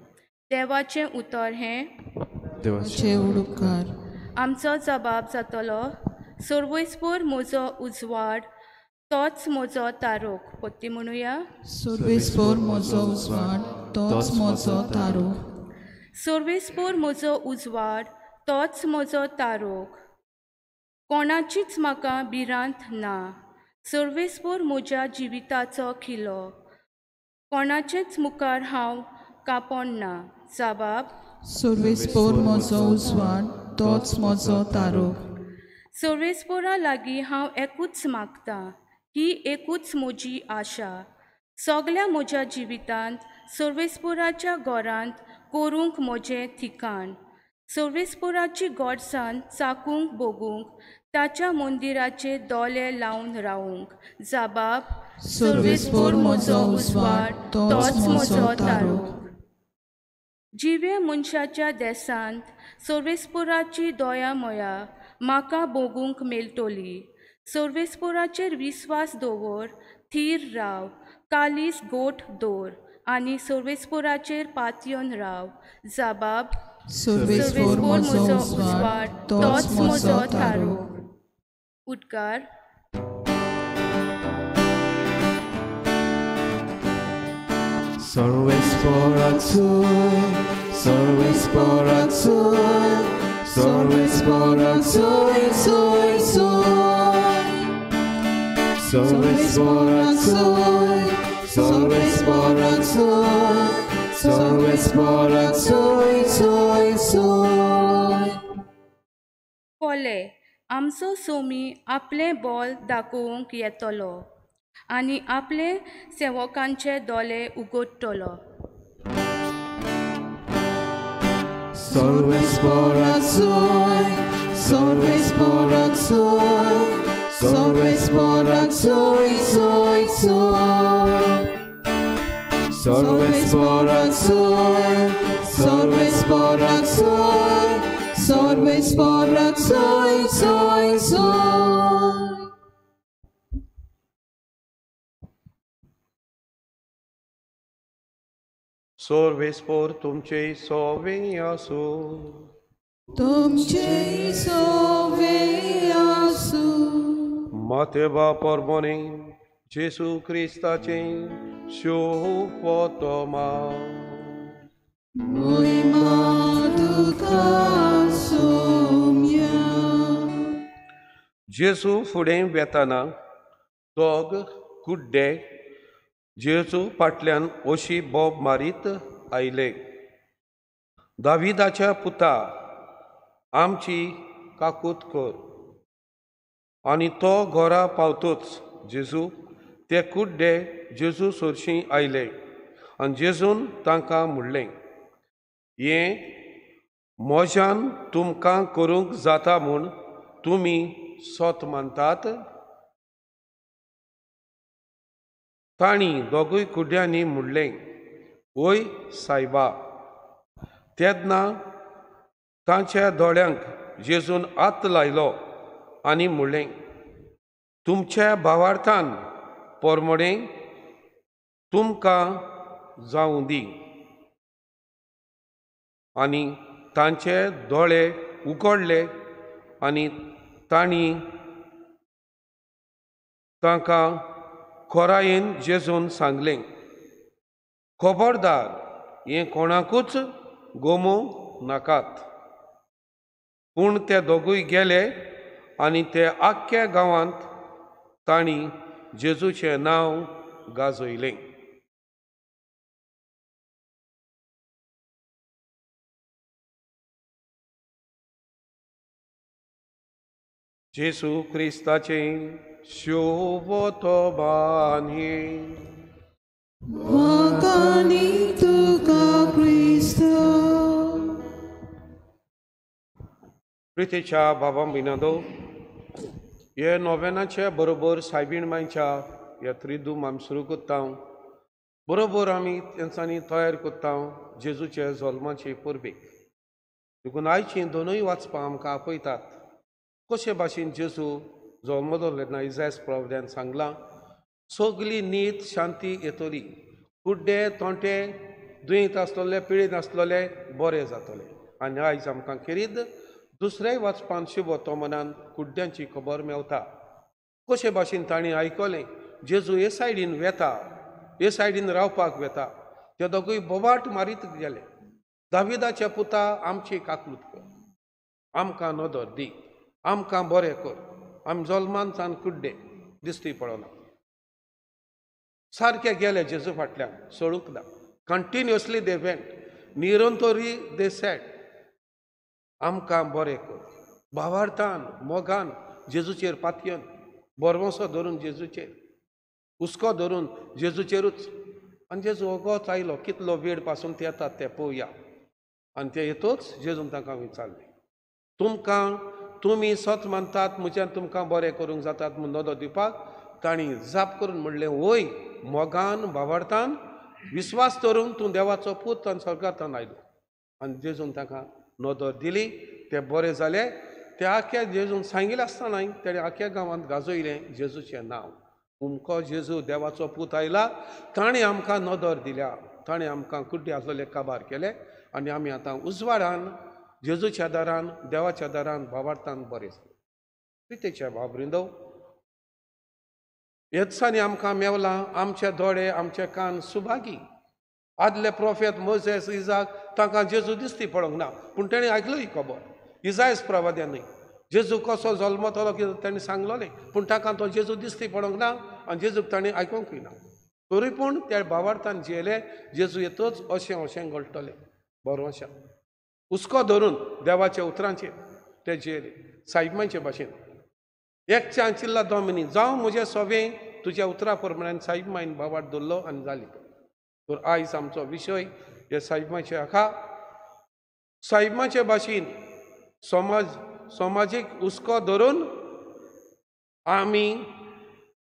देवाचें उतर हें देवाचे उपकार. आमचो जबाब जातलो, सर्वेस्पर म्हजो उजवाड तोच म्हजो तारोक. पत्ती म्हणुया. सर्वेस्पर म्हजो उजवाड तोच म्हजो तारोक. सर्वेस्पर म्हजो उजवाड तोच म्हजो तारोक. कोणाचीच म्हाका भिरांत ना. सर्वेस्पर म्हज्या जिविताचो खिलो. कोणाचेच मुखार हांव कांपण ना. जबाब. सर्वेस्पर म्हजो उजवाड तोच म्हजो तारोक. सर्वेस्परा लागीं हांव एकूच मागतां. ही एकूच म्हजी आशा. सगळ्या म्हज्या जिवितांत सर्वेस्पराच्या घरांत करूंक म्हजें ठिकाण. सर्वेस्पराची गोडसाण चाकूंक भोगूंक ताच्या मंदिराचे दोळे लावन रावूंक. जबाब. सर्वेस्पर म्हजो उजवाड तोच म्हजो तारोक. जिवे मनशाच्या देसांत सर्वेस्पराची दयामया म्हाका भोगूंक मेळटली. सर्वेस्पराचेर विस्वास दवर, थीर राव, कालीस गोठ दवर आनी सर्वेस्पराचेर पातयेवन राव. जबाब. सर्वेस्पर म्हजो उजवाड तोच म्हजो तारोक. उद्गार. सर्वेस्porazzoi, सर्वेस्porazzoi, सर्वेस्porazzoi, Salve Sporaxoi, Salve Sporaxoi, Salve Sporaxoi, Soi, Soi. पोले आमचो सोमी आपले बोल दाखोवंक येतलो आनी आपले सेवकांचे दोळे उगडटलो. Salve Sporaxoi, Salve Sporaxoi, Salve Sporaxoi, Soi, Soi. Salve Sporaxoi, Salve Sporaxoi, Salve Sporaxoi, Soi, Soi. Sorve spor तुमचे सोवे आसो. तुमचे सोवे आसू. Mateva pormone, Jesu Christace, Shopotoma. Moima duka somya. Jesu फुडें वेताना दोग कुड्डे जेजू फाटल्यान ओशी बोब मारीत आयले. दाविदाच्या पुता आमची काकूत कर. आनी तो घरा पावतोच जेजू ते कुड्डे जेजू सोरशीं आयले आनी जेजून तांकां म्हणलें, हें मोजान तुमकां करूंक जाता म्हूण तुमी सोत मानतात. तांणी दोगूय कुड्यांनी म्हणलें, ओय सायबा. तेन्ना तांच्या दोळ्यांक जेजून हात लायलो आनी म्हणलें, तुमच्या भावार्थान पोरमोडें तुमकां जावं दी. आनी तांचे दोळे उगडले आनी तांणी तांकां खोरायेन जेजून सांगलें, खबरदार हें कोणाकूच गोमूंक नाकात. पूण ते दोगूय गेले आनी ते आख्ख्या गांवांत तांणी जेजूचें नांव गाजयलें. जेजू क्रिस्ताचें शोभोतोबानी. Wakani tuka Cristo. प्रितीच्या बाबा बिनादो, हे नोवेनाचे बरोबर सायबीण मायच्या ह्या त्रिदूम आमी सुरू कोत्ता. बरोबर आमी तेंच्यांनी तयार कोत्ता जेजूचे जल्माचे परबेक. देखून आयचीं दोनूय वाचपां आमकां आपयतात कशे भाशेन जेजू जल्मलो तेन्ना इजायस प्रॉव्हदेन सांगलां, सगली नीत शांती येतली. कुड्डे तोंटे दुयेंत आसलेले पिळेत आसलेले बरे जातले. आनी आयज आमकां खेरीत दुसऱ्याय वाचपान शिवतो मनान कुड्ड्यांची खबर मेवता. कशे भाशेन तांणी आयकलें जेजू हे सायडीन वेता, हे सायडीन रावपाक वेता. ते दोगूय बोबाट मारीत गेले. दाविदाच्या पुता आमची काकूत कर, आमकां नदर दी, आमकां बरें कर. आमी जल्मानसान कुड्डे दिसती पडना. सारके गेले जेजू फाटल्यान, सोडूंक ना. Continuously they went. निरंतरी दे सेड, आमकां बरें कर. भावार्थान मोगान जेजूचेर पातयन बोरवोसो धरून जेजूचेर, हुस्को धरून जेजूचेरूच. आनी जेजू वोगोच आयलो. कितलो वेळ पासून ते येतात ते पळोवया. आनी ते येतूच जेजून तांकां विचारलें, तुमी सोत मानतात म्हज्यान तुमकां बरें करूंक जातात म्हूण नदो दिवपाक. तांणी जाप करून म्हणलें, वय मोगान भावार्थान विस्वास धरून तूं देवाचो पूत आनी स्वर्गांतल्यान आयलो. आनी जेजून तांकां नदर दिली. ते बरे जाले. ते आख्या जेजून सांगिल्लें आसतनाय तेणें आख्या गांवांत गाजयलें जेजूचें नांव. उमको जेजू देवाचो पूत आयला. ताणें आमकां नदर दिल्या. ताणें आमकां कुड्डे आसलेले काबार केले. आनी आमी आतां उजवाडान जेजूच्या दारान देवाच्या दारान भावार्थान बरें जालें. प्रितेच्या भावबृंदो, ह्या दिसांनी आमकां मेवलां आमचे दोळे आमचे कान सुभागी. आदले प्रोफेट मोजेस इजाक तांकां जेजू दिसती पडोंक ना, पूण तेणें आयकलो ही खबर. इजायस प्रवाद्यानय जेजू कसो जल्मतलो कितें ताणें सांगलोलें पूण ताका तो जेजू दिसती पडोंक ना आनी जेजूक ताणें आयकोंकूय ना तरी पूण त्या भावार्थान जियेले जेजू येतोच अशें अशें घडटलें बरो आसा हुस्को धरून देवाच्या उतरांचेर ते जियेले सायबमाचे भाशेन एक चांचिल्ला 2 मिनीट जावं म्हजे सोबें तुज्या उतरा प्रमाणे सायबमाईन भावार्थ धरलो आनी जाली तर आयज आमचो विशय हे सायबमाचे आखा सायबमाचे भाशेन समाजीक हुस्को धरून आमी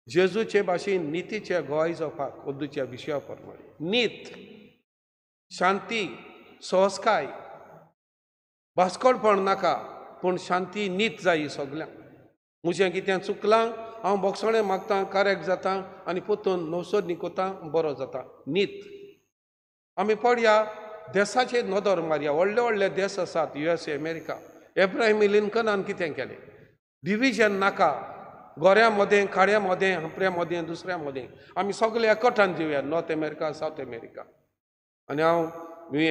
जेजूचे भाशेन नितीचे गोंय जावपाक ओद्दूच्या विशया प्रमाणे नीत शांती सहजकाय भास्कोडपण नाका पूण शांती नीत जायी सगल्यांक म्हजें कितें चुकलां हांव बोगसणें मागतां कारेक जाता आनी पोतून नवसोदनी कोता बरो जाता नीत आमी पळया देशाचेर नदर मारया व्हडले व्हडले देश आसात USA अमेरिका एब्राहिम लिंकनान कितें केलें डिविजन नाका गोऱ्या मदें खाड्या मदें हांपऱ्या मदें दुसऱ्या मदें आमी सगळे एकठांय जिवया नॉर्थ अमेरिका सावथ अमेरिका आनी हांव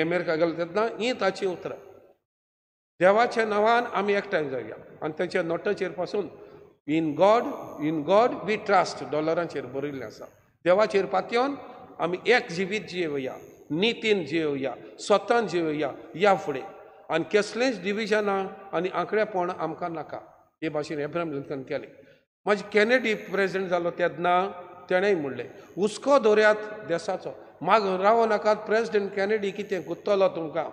अमेरिका गेलो तेन्ना ही ताची उतरां देवाच्या नांवान आमी एकठांय जावया आनी तेच्या नोटाचेर पासून इन गॉड वी ट्रस्ट डॉलरांचेर बरयल्लें आसा देवाचेर पातयेवन आमी एक जिवीत जियेवया नितीन जियेवया स्वतान जियेवया या फुडें आनी कसलेंच डिविजनां आनी आंकडेपण आमकां नाका हे भाशेन एब्राहिम लिंकन केलें म्हाजे कॅनेडी प्रेसिडेंट जालो तेन्ना तेणेंय म्हणलें हुस्को दवरयात देशाचो माग रावो नाकात प्रेसिडेंट कॅनेडी कितें गुंतलो तुमकां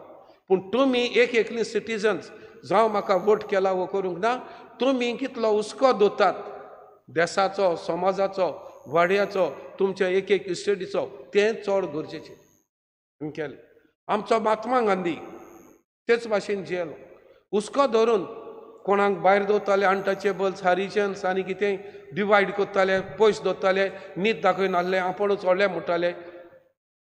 पूण तुमी एकली सिटीजन्स जावं म्हाका वोट केला वो करूंक ना तुमी कितलो हुस्को दवरतात देशाचो समाजाचो वाड्याचो तुमच्या एक इस्टेटीचो तें चड गरजेचें केलें आमचो महात्मा गांधी तेच भाशेन जियेलो हुस्को धरून कोणाक भायर दवरताले अनटचेबल्स हरिजन्स आनी कितें डिवायड करताले पयस दवरताले नीत दाखय नासले आपुणूच व्हडले म्हणटाले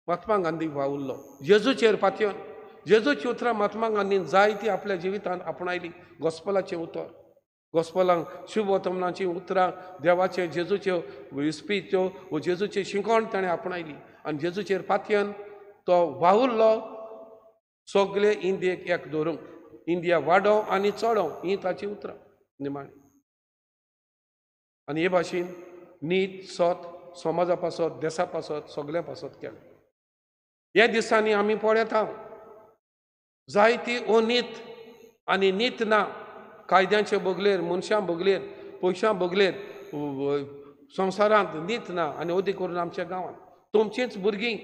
महात्मा गांधी वावुरलो जेजूचेर पातयेवन जेजूची उतरां महात्मा गांधीन जायतीं आपल्या जिवितांत आपणायलीं गॉस्पलाचें उतर गॉस्पलांक शुभ वर्तमानाचीं उतरां देवाचे जेजूच्यो स्पीच्यो वो जेजूचें शिकोण ताणें आपणायली आनी जेजूचेर पातयेवन तो वावुरलो सगळे इंडियेक एक धरूंक इंडिया वाडोव आनी चडोव ही ताची उतरां निमाणी आनी हे भाशेन नीत सत समाजा पासत देशा पासत सगळ्या पासत केलें ह्या दिसांनी आमी पळयता जायती अनीत आनी नीत ना कायद्यांचे बोगलेर मनशां बोगलेर पयशां बोगलेर संवसारांत नीत ना आनी ओदी करून आमच्या गांवांत तुमचींच भुरगीं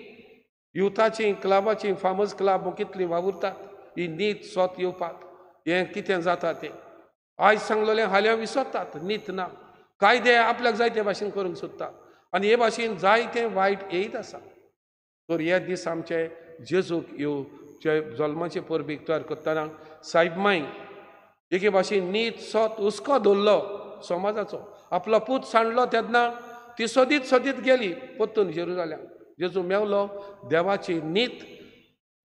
युथाचीं क्लबाचीं फार्मर्स क्लब कितलीं वावुरतात ही नीत स्वत येवपाक हें कितें जाता तें आयज सांगलोलें हाल्या विसरतात नीत ना कायदे आपल्याक जाय ते भाशेन करूंक सोदतात आनी हे भाशेन जायतें वायट येयत आसा तर हे दीस आमचे जेजूक जे जल्माचे परबीक तयार करतना सायबमाई एके भाशेन नीत सत हुस्को दवरलो समाजाचो आपलो पूत सांडलो तेन्ना ती सोदीत गेली परतून जेरुजालेम जेजू मेवलो देवाची नीत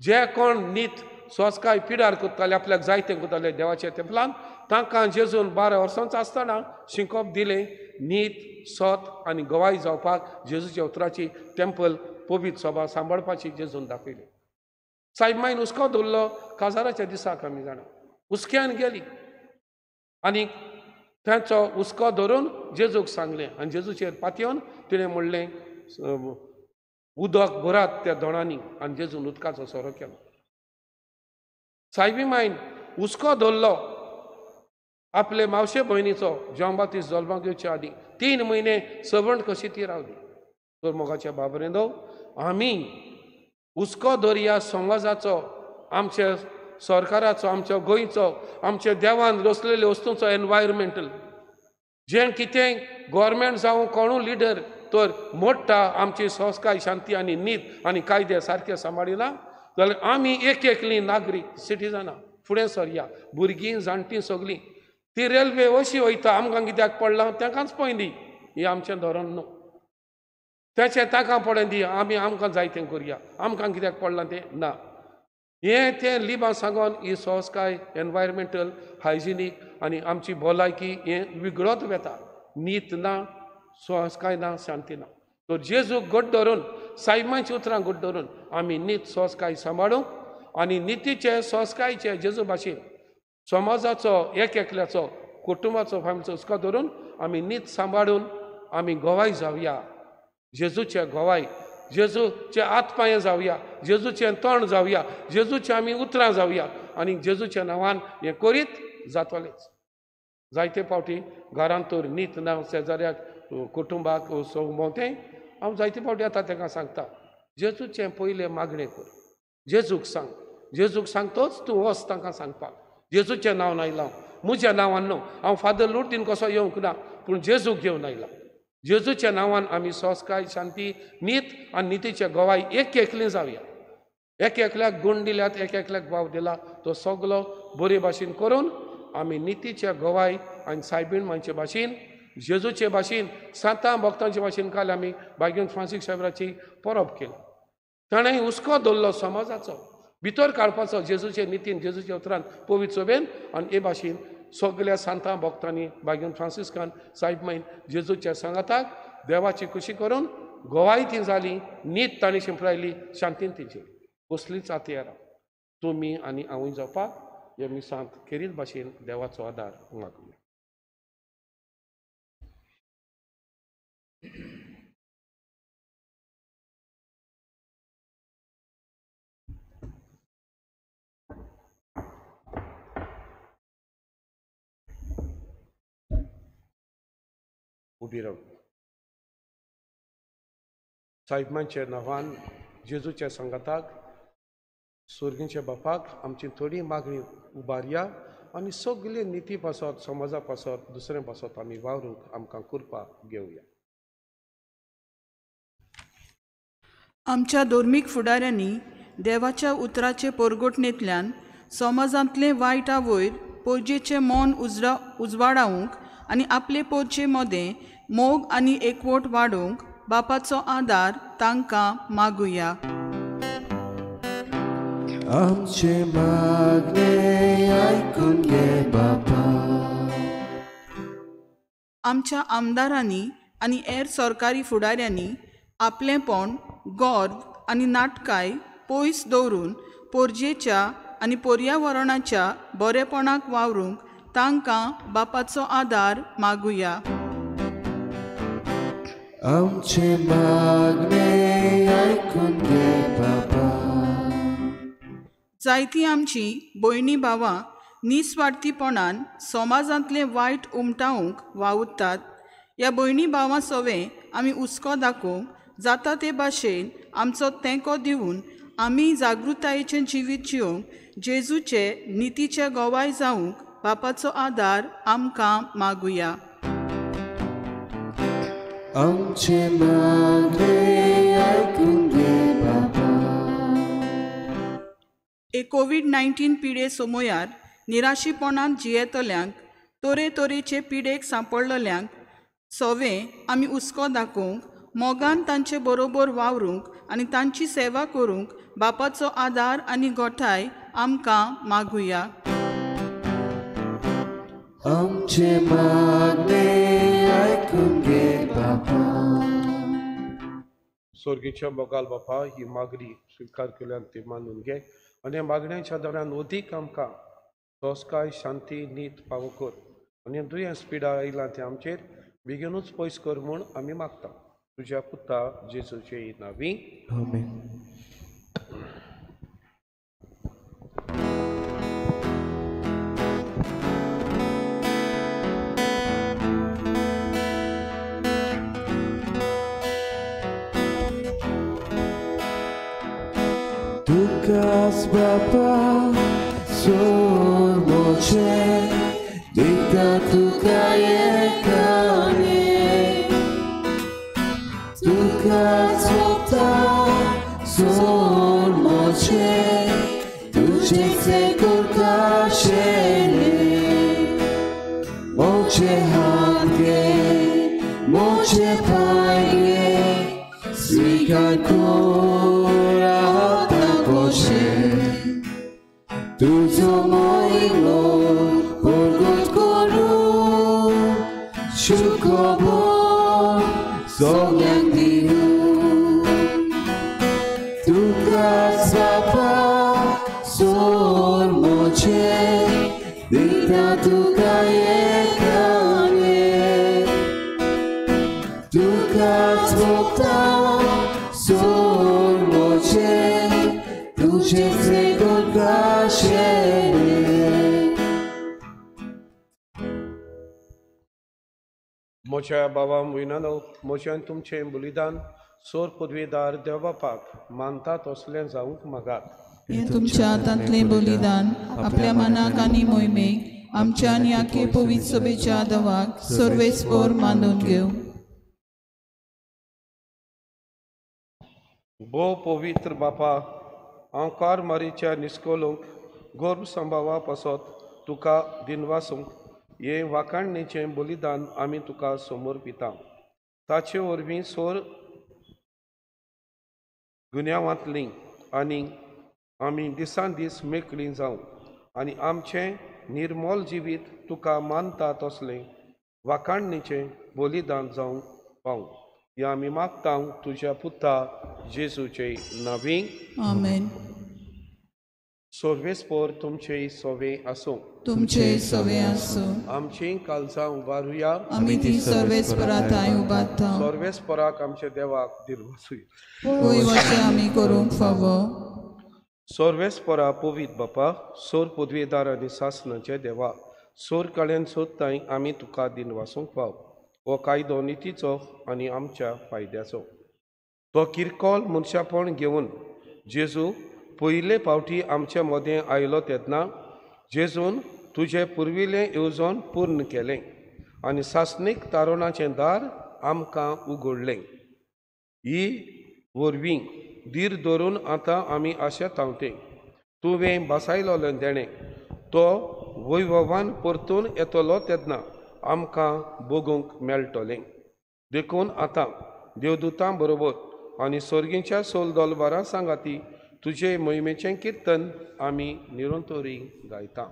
जे कोण नीत सोसकाय पिडार करताले आपल्याक जायतें करताले देवाच्या तेंपलान तांकां जेजून 12 वर्सांचो आसतना शिकोवप दिलें नीत सत आनी गवाय जावपाक जेजूच्या उतराची टेंपल पवित्र सभा सांबाळपाची जेजून दाखयली सायबमाईन हुस्को दवरलो काजाराच्या दिसाक आमी जाणा हुस्क्यान गेली आनी तांचो हुस्को धरून जेजूक सांगलें आनी जेजूचेर पातयेवन तिणें म्हणलें उदक भरात त्या दोणांनी आनी जेजून उदकाचो सोरो केलो सायबीमाईन हुस्को धरलो आपले मावशे भयणीचो जॉन बाप्तिस्ट जल्माक येवचे आदीं 3 म्हयने सबंद कशी ती रावली तर मोगाच्या बाबरेंदो आमी हुस्को धरया समाजाचो आमच्या सरकाराचो आमच्या गोंयचो आमच्या देवान रचलेल्या वस्तूंचो एनवायरमेंटल जें कितें गोवोरमेंट जावं कोणूय लिडर तर मोडटा आमची संस्कार शांती आनी नीत आनी कायदे सारके सांबाळिना जाल्यार आमी एकलीं नागरीक सिटीजनां फुडें सरया भुरगीं जाणटीं सगळीं ती रेल्वे अशी वयता आमकां कित्याक पडलां तांकांच पळय ही आमचें धोरण न्हू तेचें तांकां पळय दी आमकां जाय तें करया आमकां कित्याक पडलां तें ना हें तें लिबां सांगोन ही संस्कार एनवायरमेंटल हायजिनीक आनी आमची भलायकी हें विगडत वेता नीत ना संस्कार ना शांती ना तर जेजूक घट धरून सायबमाची उतरां घट धरून आमी नीत संस्कार सांबाळूंक आनी नितीचे संस्काराचे जेजू भाशेन समाजाचो एकल्याचो कुटुंबाचो फॅमिलीचो हुस्को धरून आमी नीत सांबाळून आमी गोवाय जावया जेजूचे गोवाय जेजूचे आत्पाये जावया जेजूचें तोंड जावया जेजूचे आमी उतरां जावया आनी जेजूच्या नांवान हें करीत जातलेंच जायते फावटी घरांत तर नीत ना शेजाऱ्याक कुटुंबाक भोंवतें हांव जायते फावटी आतां ताका सांगता जेजूचें पयलें मागणें कर जेजूक सांग तोच तूं वच तांकां सांगपाक जेजूचें नांव नायलां म्हज्या नांवान न्हू हांव फादर लुर्दीन कसो येवंक ना पूण जेजूक घेवन आयलां जेजूच्या नांवान आमी सोसकाय शांती नीत आनी नितीचें गोवाय एक एकलीं जावया एक एकल्याक गूण दिल्यात एक एकल्याक भाव दिला तो सगलो बरे भाशेन करून आमी नितीच्या गोवाय आनी सायबीण मांचे भाशेन जेजूचे भाशेन सांतां भक्तांचे भाशेन काल आमी भाग्यवंत फ्रांसीस साहेबाची परब केली ताणें हुस्को दवरलो समाजाचो भितर काडपाचो जेजूचे नितीन जेजूच्या उतरान पवित्र सभेन आनी हे भाशेन सगळ्या सांतां भक्तांनी भाग्यवंत फ्रांसिस्कान साहेब माईन जेजूच्या सांगाताक देवाची खुशी करून गोवाय ती जाली नीत ताणी शिंपरायली शांतीन तिची कसलीच आतयार तुमी आनी हांवूय जावपाक हे मिसांत खेरीत भाशेन देवाचो आदार मागूया उबी राव साहेबांच्या नांवान जेजूच्या संगताक सुर्गीच्या बापाक आमची थोडी मागणी उबारया आनी सगळे निती पासत समाजा पासत दुसरे पासत आमी वावरूंक आमकां कृपा घेवया आमच्या धर्मीक फुडाऱ्यांनी देवाच्या उतराचे परगोटणेंतल्यान समाजांतले वायटा वयर पोरजेचें मन उजवाडावंक आनी आपले पोरचे मदें मोग आनी एकवट वाडोवंक बापाचो आदार तांकां मागुया आमचे मागणे आयकून घे बापा आमच्या आमदारांनी आनी हेर सरकारी फुडाऱ्यांनी आपलेंपण गर्व आनी नाटकाय पयस दवरून पोरजेच्या आनी पर्यावरणाच्या बरेपणाक वावरूंक तांकां बापाचो आदार मागुया आमचे मागणे आयकून घे बापा जायतीं आमची भयणी भावां निस्वार्थीपणान समाजांतले वायट उमटावंक वावुरतात ह्या भयणी भावां सवें आमी हुस्को दाखोवंक जाता ते भाशेन आमचो तेंको दिवन आमी जागृतायेचें जिवीत जिवंक जेजूचे नितीचे गोवाय जावंक बापाचो आदार आमकां मागुया आमचे मागणे आयकून घे बापा कोविड-19 पिडे समोयार निराशीपणान जियेतल्यांक तरेतरेचे पिडेक सांपडलेल्यांक सवें आमी हुस्को दाखोवंक मोगान तांचे बरोबर वावरूंक आनी तांची सेवा करूंक बापाचो आदार आनी गोठाय आमकां मागुया आमचे मागणे आयकून घे बापा स्वर्गीच्या मोगाल बापा ही मागणी स्वीकार केल्यान ती मानून घे आनी ह्या मागण्यांच्या दरान अदीक आमकां सोसकाय शांती नीत पावो कर आनी दुयेंस पिडा आयलां तें आमचेर बेगीनूच पयस कर म्हूण आमी मागता तुज्या पुता जेजूचे नांवी आमेन Tukas Bapa Sormoce Dikta tukaye kane Tukas Bapa Sormoce Tuce se korkashene Moce hange Moce paige Svikar kora Tuzo moimo porgot koru Shukobo sogyang dihu Tukas Bapa sormoce Dikta tukaye म्हज्या भावां भयणांनो, म्हजें तुमचें बलिदान सोर पदवीदार देवबापाक मानता तसलें जावंक मागात. हे तुमच्या हातांतले बलिदान आपल्या मनाक आनी मोहिमेक आमच्या आनी आखे पवित्र सभेच्या दवाक सर्वेस्पर मानून घेवं. भोव पवित्र बापा, हांव कार मारीच्या निस्कोलूंक गर्भ संभावा पासत तुका दिनवासूंक हे वाखाणणेचें बलिदान आमी तुका समर्पिता. ताचे वरवीं सोर गुन्यांवांतलीं आनी आमी दिसान दीस मेकळीं जावं आनी आमचें निर्मोल जिवीत तुका मानता तसलें वाखाणणेचें बलिदान जावंक पावूं. हे आमी मागता तुज्या पुता जेजूचे नांवी. आमेन. सर्वेस्पर तुमचे सोवे आसूं. तुमचे सवे आसूं. आमची काळजां उबारुया. आमी ती सर्वेस्पराताय उबारता. सर्वेस्पराक आमच्या देवाक दिलवसूय. होय वचन आमी करूंक फावो. सर्वेस्परा पवित्र बापा, सोर पदवीदार आनी सासणाचे देवा, सोर कळ्यान सोदताय आमी तुका दिनवासूंक फाव. हो कायदो नितीचो आनी आमच्या फायद्याचो. तो किरकोल मनशापण घेवन जेजू पयले फावटी आमचे मदें आयलो तेन्ना जेजून तुजें पुर्विल्लें येवजण पूर्ण केलें आनी सासणीक तारुणाचें दार आमकां उगडलें. ही वरवीं धीर धरून आतां आमी आशा थावते तुवें बसायलोलें देणें तो वैभवान परतून येतलो तेन्ना आमकां भोगूंक मेळटलें. देखून आतां देवदूतां बरोबर आनी सर्गीच्या सोल दोलबारां सांगाती तुजे मोहिमेचें किर्तन आमी निरंतरी गायता.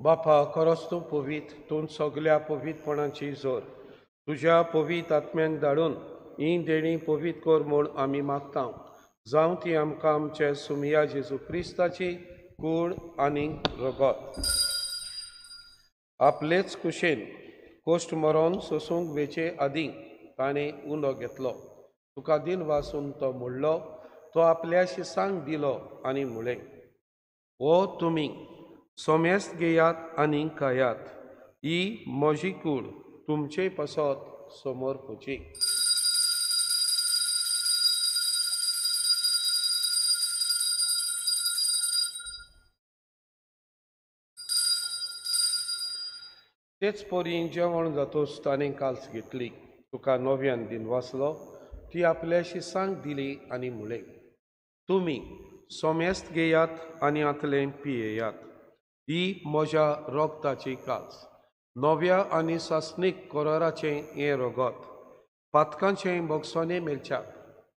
बापा, खरोच तूं पवित्र, तूं सगळ्या पवित्रपणाची जोर तुज्या पवित्र आत्म्याक धाडून ही देणी पवित्र कर म्हूण आमी मागता. जावं ती आमकां आमचे सुमिया जेजू क्रिस्ताची कूड आनी रगत आपलेच कुशेन कोश्ट मरोन सोसूंक वेचे आदीं ताणें उलो घेतलो. तुका दिन वासून तो म्हणलो, तो आपल्या शिसांक दिलो आनी म्हळें, हो तुमी सोमेस्त घेयात आनी खायात. ही म्हजी कूड तुमचे पासत समर्पूची. तेच परी जेवण जातूच ताणें काल्स घेतली. तुका नव्यान दिन वाचलो, ती आपल्या शिसांक दिली आनी म्हळें, तुमी सोमेस्त घेयात आनी आतलें पियेयात. ही म्हज्या रोगताची काल्स, नव्या आनी सासणीक कराराचें हें रगत, पातकांचें बोगसोने मेलच्याक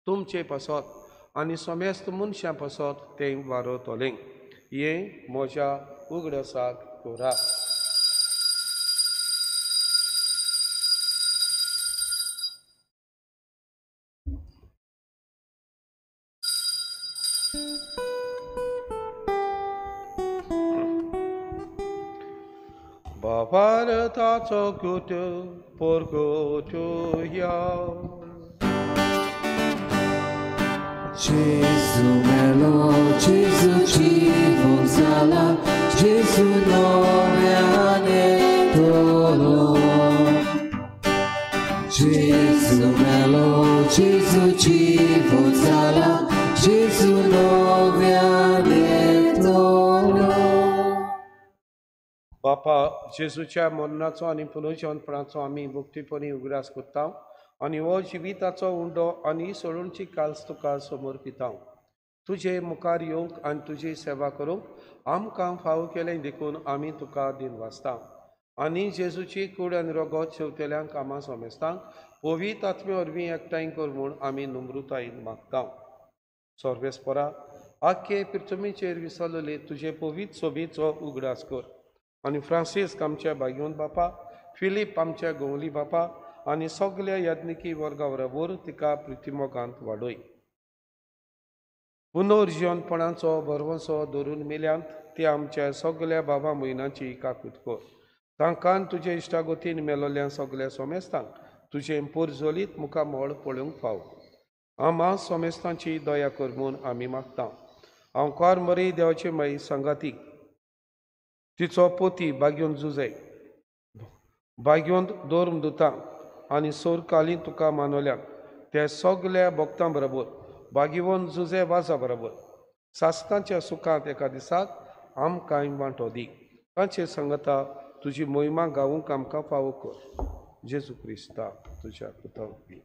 तुमचे पासत आनी सोमेस्त मनशां पासत तें वारतलें. हें म्हज्या उगडसाक करात. Bavartaco cutu porco tuia Gesù melo, Gesù cibo sala, Gesù nove anetolo. Gesù melo, Gesù cibo sala, Gesù nove anetolo. बापा जेजूच्या मरणाचो आनी पुनर्जीवनपणाचो आमी भक्तीपणी उगडास करता आनी हो जिविताचो उंडो आनी सोडूनची काल्स तुका समर्पिता. तुजे मुखार येवंक आनी तुजी सेवा करूंक आमकां फावो केलें देखून आमी तुका दिनवासता आनी जेजूची कूड आनी रगत शेवतेल्यांक आमी सोमेस्तांक पवित्र आत्मे वरवीं एकठांय कर म्हूण आमी नम्रतायेन मागता. सर्वेस्परा आख्खे पृथ्वीचेर विसरलेले तुजे पवित्र सोबीचो उगडास कर आनी फ्रांसीस आमच्या भाग्योन बापा, फिलीप आमच्या गोवली बापा आनी सगळ्या यज्ञिकी वर्गा बरोबर तिका प्रितीमोगांत वाडय. पुनर्जीवनपणाचो भरवंसो धरून मेल्यांत ते आमच्या सगळ्या बाबा भयणांची काकूट कर. तांकां तुजे इश्टागतीन मेलोल्या सगळ्या सोमेस्तांक तुजे पुरजोलीत मुखामोळ पळोवंक फाव. आम्हा सोमेस्तांची दया कर म्हूण आमी मागता. हांव कार मरी देवाचे माई सांगाती तिचो पोती बाग्योन जुजे बाग्योन दोरम दुता आनी सोर कालीन तुका मानवल्याक ते सगळ्या भक्तां बरोबर बागिवोन जुजे वाजा बरोबर सासतांच्या सुखांत एका दिसाक आमकां वांटो दी. तांचे संगता तुजी मोहिमा गावूंक आमकां फावो कर. जेजू क्रिस्ता तुज्या पुतावरवीं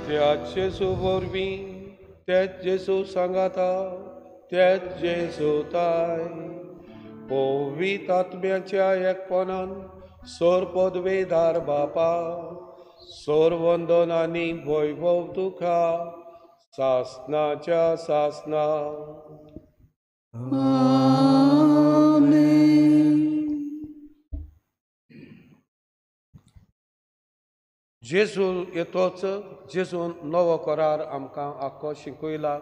त्या जेजू वरवीं तेच जेजू सांगाता तेच जेजूताय पवित्र आत्म्याच्या एकपणान सोर पदवेदार बापा सोर वंदन आनी वैभव तुका सासनाच्या सासना. जेजू येतोच जेजून नवो करार आमकां आख्खो शिकयला.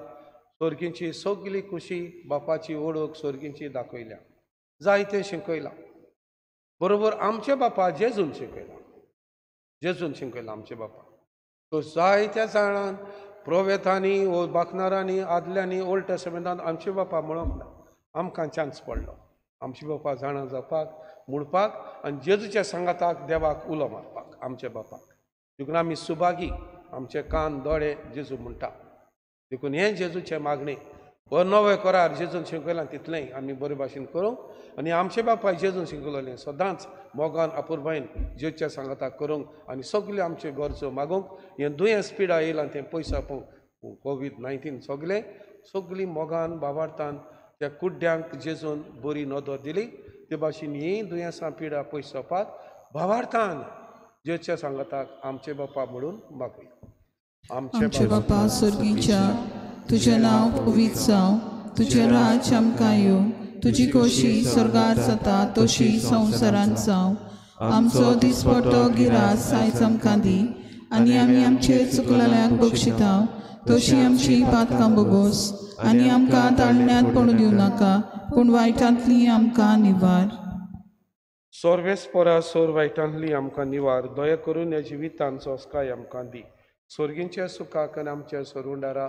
सोर्गींची सगळी खुशी बापाची ओळख सोर्गींची दाखयल्या. जायते शिकयला बरोबर आमचे बापा जेजून शिकयला. जेजून शिकयला आमचे बापा. तो जायत्या जाणांन प्रोवेतांनी ओ बाखनारांनी आदल्यांनी ओल्ड टेस्टमेंटांत आमचे बापा म्हणूंक ना. आमकां चान्स पडलो आमचे बापा जाणां जावपाक म्हणपाक आनी जेजूच्या सांगाताक देवाक उलो मारपाक आमचे बापाक. देखून आमी सुभागी आमचे कान दोळे जेजू म्हणटा. देखून हें जेजूचे मागणे हो नवे करार जेजून शिकयलां तितलेंय आमी बरे भाशेन करूंक आनी आमचे बापाय जेजून शिकयलें सदांच मोगान आपुरबायेन जेजूच्या सांगाताक करूंक आनी सगल्यो आमच्यो गरजो मागूंक. हें दुयेंस पिडा येयलां तें पयस आपोवंक कोवीड-19 सगळीं मोगान बाबार्थान त्या कुड्ड्यांक जेजून बरी नदर दिली. ते भाशेन हीं दुयेंसां पिडा पयस जावपाक भावार्थान जेजूच्या सांगाताक आमचे बापा म्हणून मागय. आमचे बापा स्वर्गीच्या तुझें नांव पवित्र जावं, तुजें राज आमकां येवं, तुजी खोशी स्वर्गार जाता तशी संवसारांत जावं. आमचो दिसपट्टो गिरास आयज आमकां दी आनी आमी आमचेर चुकलेल्यांक बक्षिता तशी आमची पातकां बोगोस आनी आमकां ताळण्यांत पडूं दिवं नाका पूण वायटांतली आमकां निवार. सोर्वेस्परा सोर वायटांतली आमकां निवार. दया करून ह्या जिवितांत सोस्काय आमकां दी. स्वर्गींच्या सुखाक आनी आमच्या सोरुंडारा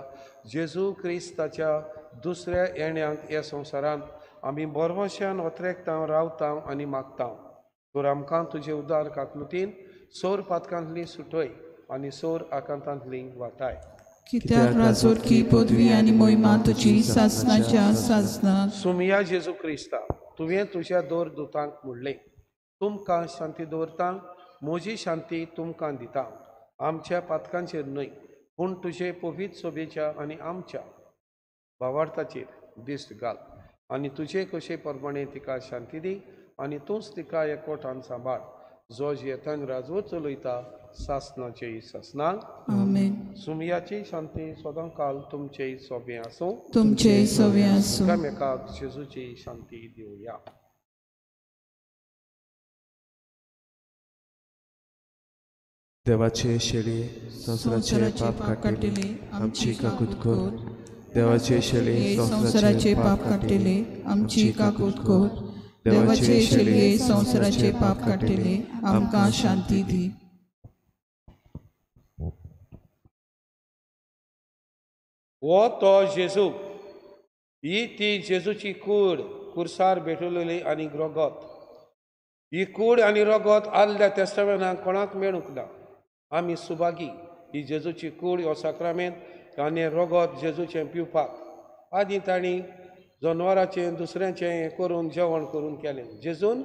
जेजू क्रिस्ताच्या दुसऱ्या येण्याक ह्या संवसारांत आमी बरवशान ओत्रेकता रावता आनी मागता. तर आमकां तुजे उदार काकलुतीन सोर पातकांतली सुटय आनी सोर आकांतांतली वाटाय. कित्याक राजोरकी पदवी आनी मोहिमा तुजी सासनाच्या सासनाक. सुमिया जेजू क्रिस्ता तुवें तुज्या दोर दुतांक म्हणलें तुमकां शांती दवरता म्हजी शांती तुमकां दिता. आमच्या पातकांचेर न्हय पूण तुजे पवित्र सोबेच्या आनी आमच्या भावार्थाचेर दिश्ट घाल आनी तुजे कशे प्रमाणे तिका शांती दी आनी तूंच तिका एकवटान सांबाळ जो येतान राजवट चलयता सासनाचे सासनाक. आमेन. सुमियाची शांती सदां काल तुमचे सोबे आसूं. तुमचे सोबे आसूं. एकामेकाक जेजूची शांती दिवया. देवाचे शेळी संवसाराचे पाप काटिले आमची काकूट कर. देवाचे शेळी संवसाराचे पाप काटिले आमची काकूट कर. देवाचे शेळये संवसाराचे पाप काटिले आमकां शांती दी. हो तो जेजू ही ती जेजूची कूड कुर्सार भेटलेली आनी रगत ही कूड आनी रगत आदल्या तेस्तामेंटाक कोणाक मेळूंक ना आमी सुभागी ही जेजूची कूड हो साक्रामेंत आनी रगत जेजूचें पिवपाक आदी तांणी जनवराचें दुसऱ्याचें हें करून जेवण करून केलें जेजून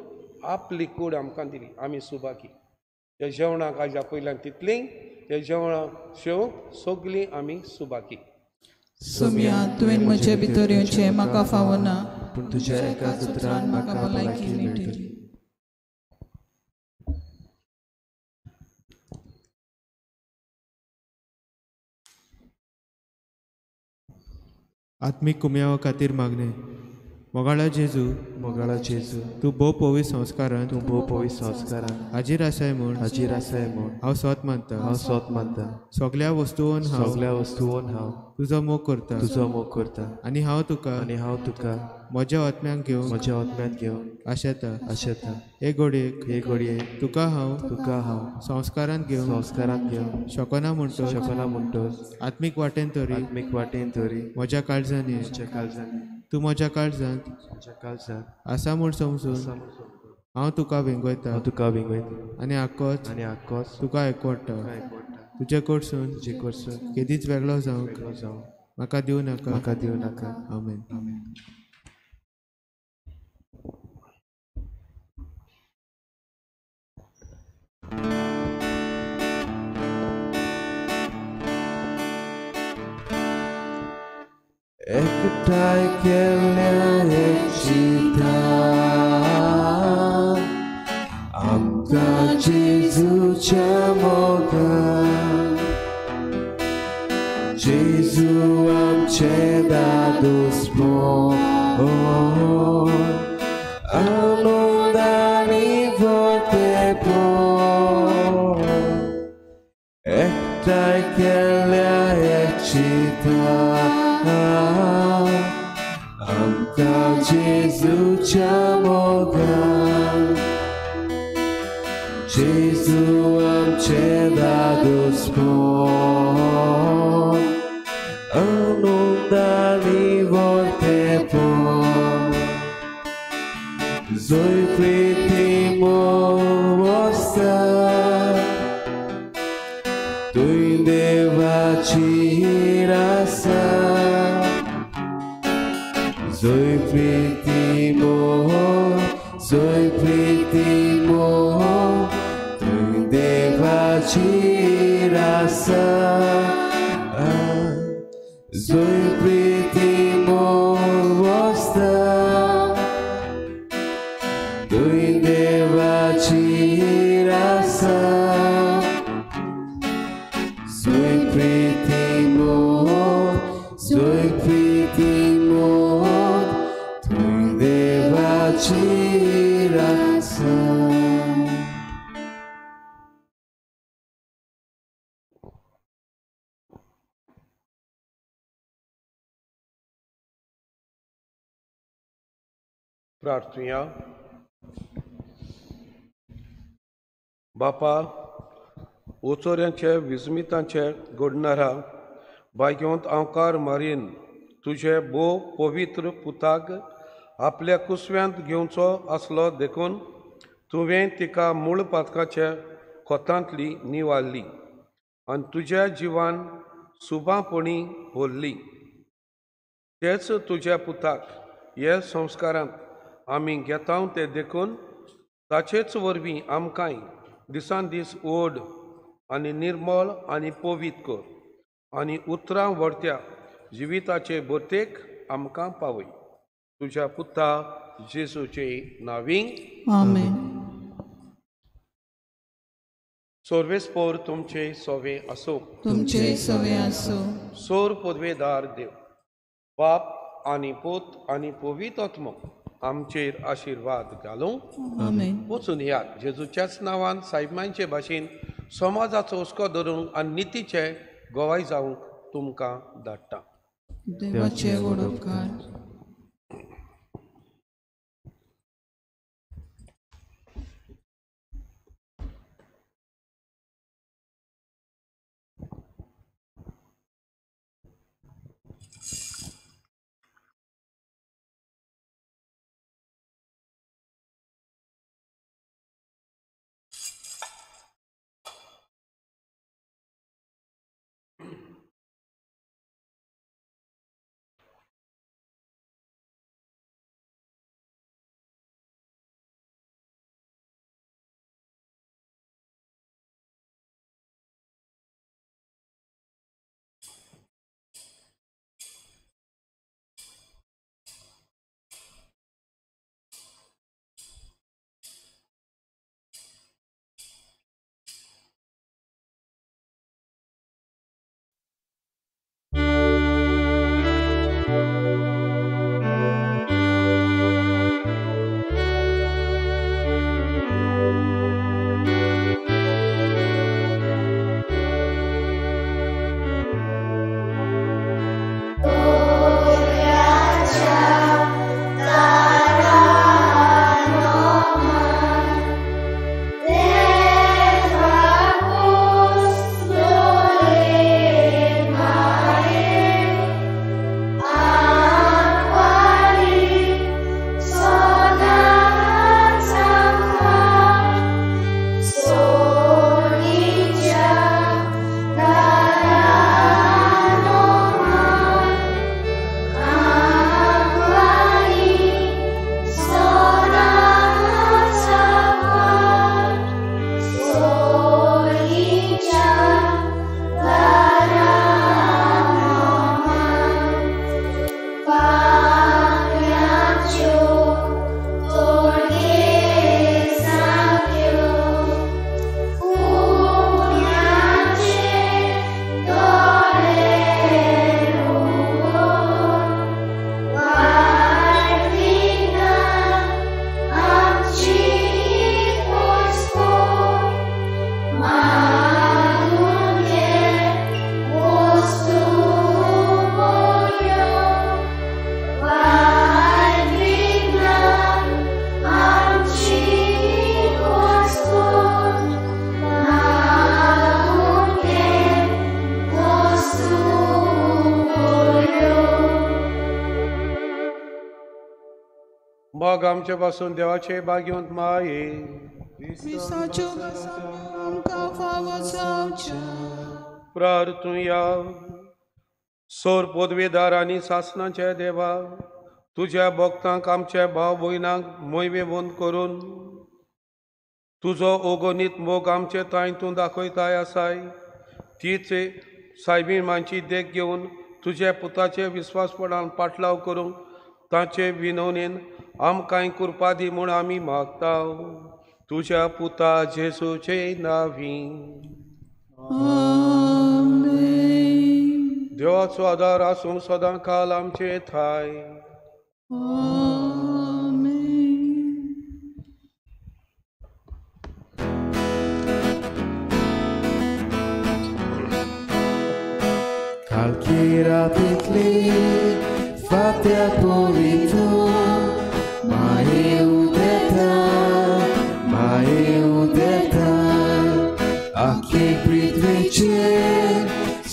आपली कूड आमकां दिली आमी सुभागी त्या जेवणाक हाज्या पयल्यान तितलीं त्या जेवणाक शेवंक सगलीं आमी सुभागी सुम्या तुवें म्हजे भितर येवचें म्हाका फावना पूण तुज्या एका उतरान म्हाका भलायकी मेळटली. आत्मीक कुम्यावा खातीर मागणें मोगाळा जेजू तूं भोव पवी संस्कारान हाजीर आसाय म्हूण हांव स्वत मानता सगळ्या वस्तूवन हांव तुजो मोग करता आनी हांव तुका म्हज्या आत्म्याक घेवन आशेता हे घडयेक तुका हांव संस्कारान घेवन शकना म्हणटोच आत्मीक वाटेन तरी म्हज्या काळजांनी तूं म्हज्या काळजांत आसा म्हूण समजून हांव तुका वेंगयता आनी आक्कोच तुका आयकोडटा तुजे कडसून केदीच वेगळो जावंक म्हाका दिवं नाका आमेन. एकठांय केल्ल्या एकचिता आमकां जेजूच्या मोगान जेजू आमचे दादोसपण आनंदानी भरतेपण एकठांय केल्ल्या एकचिता आमकां जेजूच्या मोगान जेजू आमचे दादोसपण आनंदानी भरतेपण जंय प्रिती मोग आसता थंय देवाची हीर आसा जंय प्रिती मोग थंय देवाची हीर आसा जंय प्रिती मोग आसता थंय देवाची हीर आसा जंय प्रिती मोग थंय देवाची हीर आसा. प्रार्थुया बापा ओचोऱ्यांचे विस्मितांचे घडणारा बायगेवंत अवकार मारीन तुझे भोव पवित्र पुताक आपल्या कुसव्यांत घेवचो आसलो देखून तुवें तिका मूळ पातकाच्या खोतांतली निवाळ्ळी आनी तुज्या जिवान सुभापणी व्हरली तेच तुज्या पुताक हे संस्कारांत आमी घेता ते देखून ताचेच वरवीं आमकांय दिसान दीस ओड आनी निर्मळ आनी पवित्र कर आनी उतरां व्हरत्या जिविताचे बोतेक आमकां पावय तुज्या पुता जेजूचे नांवी आमेन. सोर्वेस्पोर तुमचे सोवे आसूं तुमचे सवे आसूं सोर पदवेदार देव बाप आनी पूत आनी पवित्र आत्मो आमचेर आशिर्वाद घालूं आमेन. वचून यात जेजूच्याच नांवान सायबांचे भाशेन समाजाचो हुस्को धरूंक आनी नितीचे गोवाय जावंक तुमकां धाडटा. देवाचे वडोवकार. मग आमचे पासून देवाचे भाग्यवंत माये क्रिस्ताच्यो गरजा आमकां फावो जावच्या. प्रार्थुया. सोर पदवेदार आनी शासनाचे देवा, तुझ्या भक्तांक आमच्या भाव भयणांक मोहिमेवंत करून तुजो ओगोनीत मोग आमचे ताय तूं दाखयताय आसाय. तीच सायबीणांची देख घेवन तुझ्या पुताचे विस्वासपणान पाटलाव करूंक ताचे विनवणेन आमकांय कृपा दी म्हूण आमी मागता. तुझ्या पुता जेसूचे नांवी. देवाचो आदार आसूं सदां काल आमचे थाय. Calchira pitli, fatea purito, mai udeta, aki pritveche,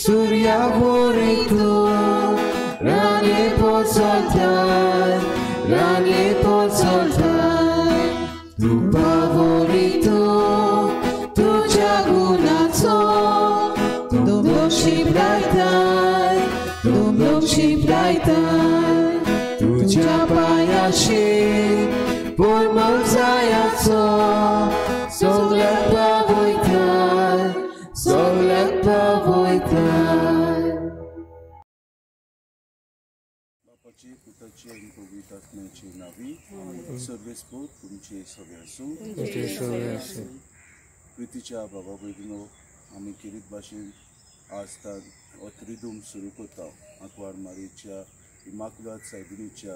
surya vorito, rani pozoltai, tu favorito, tu jagunato, Domnul Braitai, tudzia pajaši, pojmov zajaco, sogled pavojtaj. बापाची पुताची आणि पवित्र आत्म्याची नावी सर्वेस्पोत तुमचे सगळे असो. प्रितीच्या बाबा भयणीनो, आमी किरीत भाशेन आज त्रिदूम सुरू करता. आंकवार मारीच्या इमाकुलाद सायबिणीच्या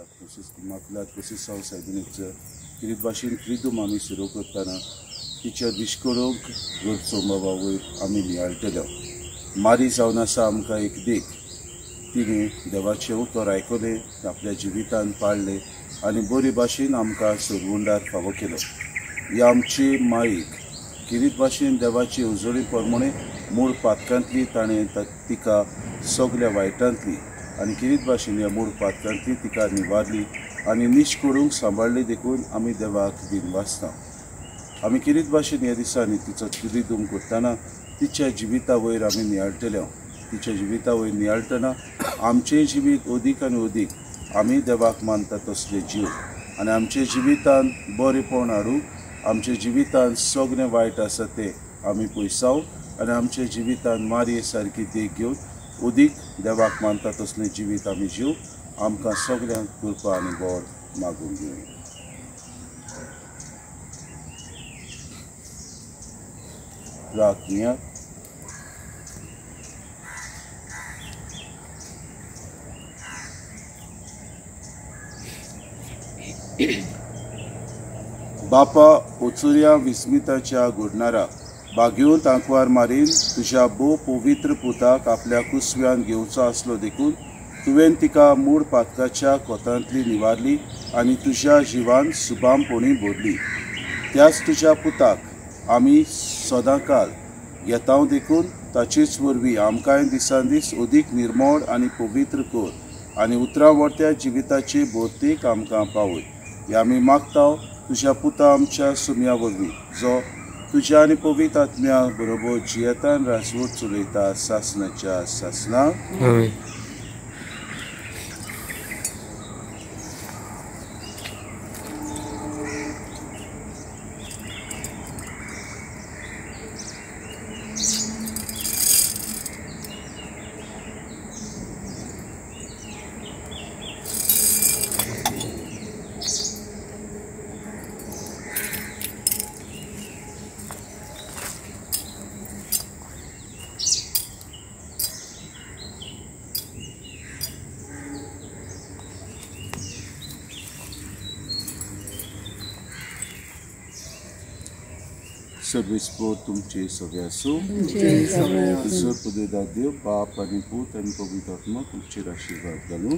इमाकुलाद प्रोसेसांव सायबिणीच्या किरीत भाशेन त्रिदूम आमी सुरू करतना तिच्या दिश्कोडोंक घरचो बाबा वयर आमी नियाळटल्यो. मारी जावन आसा आमकां एक देख. तिणें देवाचें उतर आयकलें, आपल्या जिवितान पाळलें आनी बरे भाशेन आमकां सोडवंडार फावो केलो. ही आमची माईक किरीत भाशेन देवाची उजळी प्रमाणे मूळ पातकांतली ताणें तिका सगळ्या वायटांतली आनी किरीत भाशेन ह्या मूळ पातकांतली तिका निवारली आनी निश्कोडूंक सांबाळली. देखून आमी देवाक दिनवासता. आमी किरीत भाशेन ह्या दिसांनी तिचो त्रिदूम करतना तिच्या जिविता वयर आमी नियाळटल्यो. तिच्या जिविता वयर नियाळटना आमचें जिवीत अदीक आनी अदीक आमी देवाक मानता तसले जीव आनी आमच्या जिवितान बरेपण हाडूंक, आमच्या जिवितान सगळें वायट आसा तें आमी पयसाव आनी आमच्या जिवितान मारये सारकी देख घेवन अदीक देवाक मानता तसलें जिवीत आमी जीव. आमकां सगळ्यांक कृपा आनी बोर मागूंक घेवया. प्रार्थना. बापा ओचुऱ्या विस्मिताच्या घडणारा बागेवंत आंकवार मारीन तुझ्या भोव पवित्र पुताक आपल्या कुसव्यान घेवचो आसलो. देखून तुवें तिका मूळ पातकाच्या कोतांतली निवारली आनी तुज्या जिवान सुबामपणी भरली. त्याच तुज्या पुताक आमी सदां काल घेतांव. देखून ताचेच वरवीं आमकांय दिसान दीस अदीक निर्मळ आनी पवित्र कर आनी उतरां वर्त्या जिविताची भोवतेक आमकां पावय. हे आमी मागतांव तुज्या पुता आमच्या सुम्या वरवीं, जो तुज्या आनी पवित्र आत्म्या बरोबर जियेतान राजवट चलयता सासनाच्या सासना. सर्वेस्पोर तुमचे सगळे असो. ईश्वर पदवेदार देव बाप आनी पूत आनी पवित्र आत्मा तुमचेर आशिर्वाद घालूं.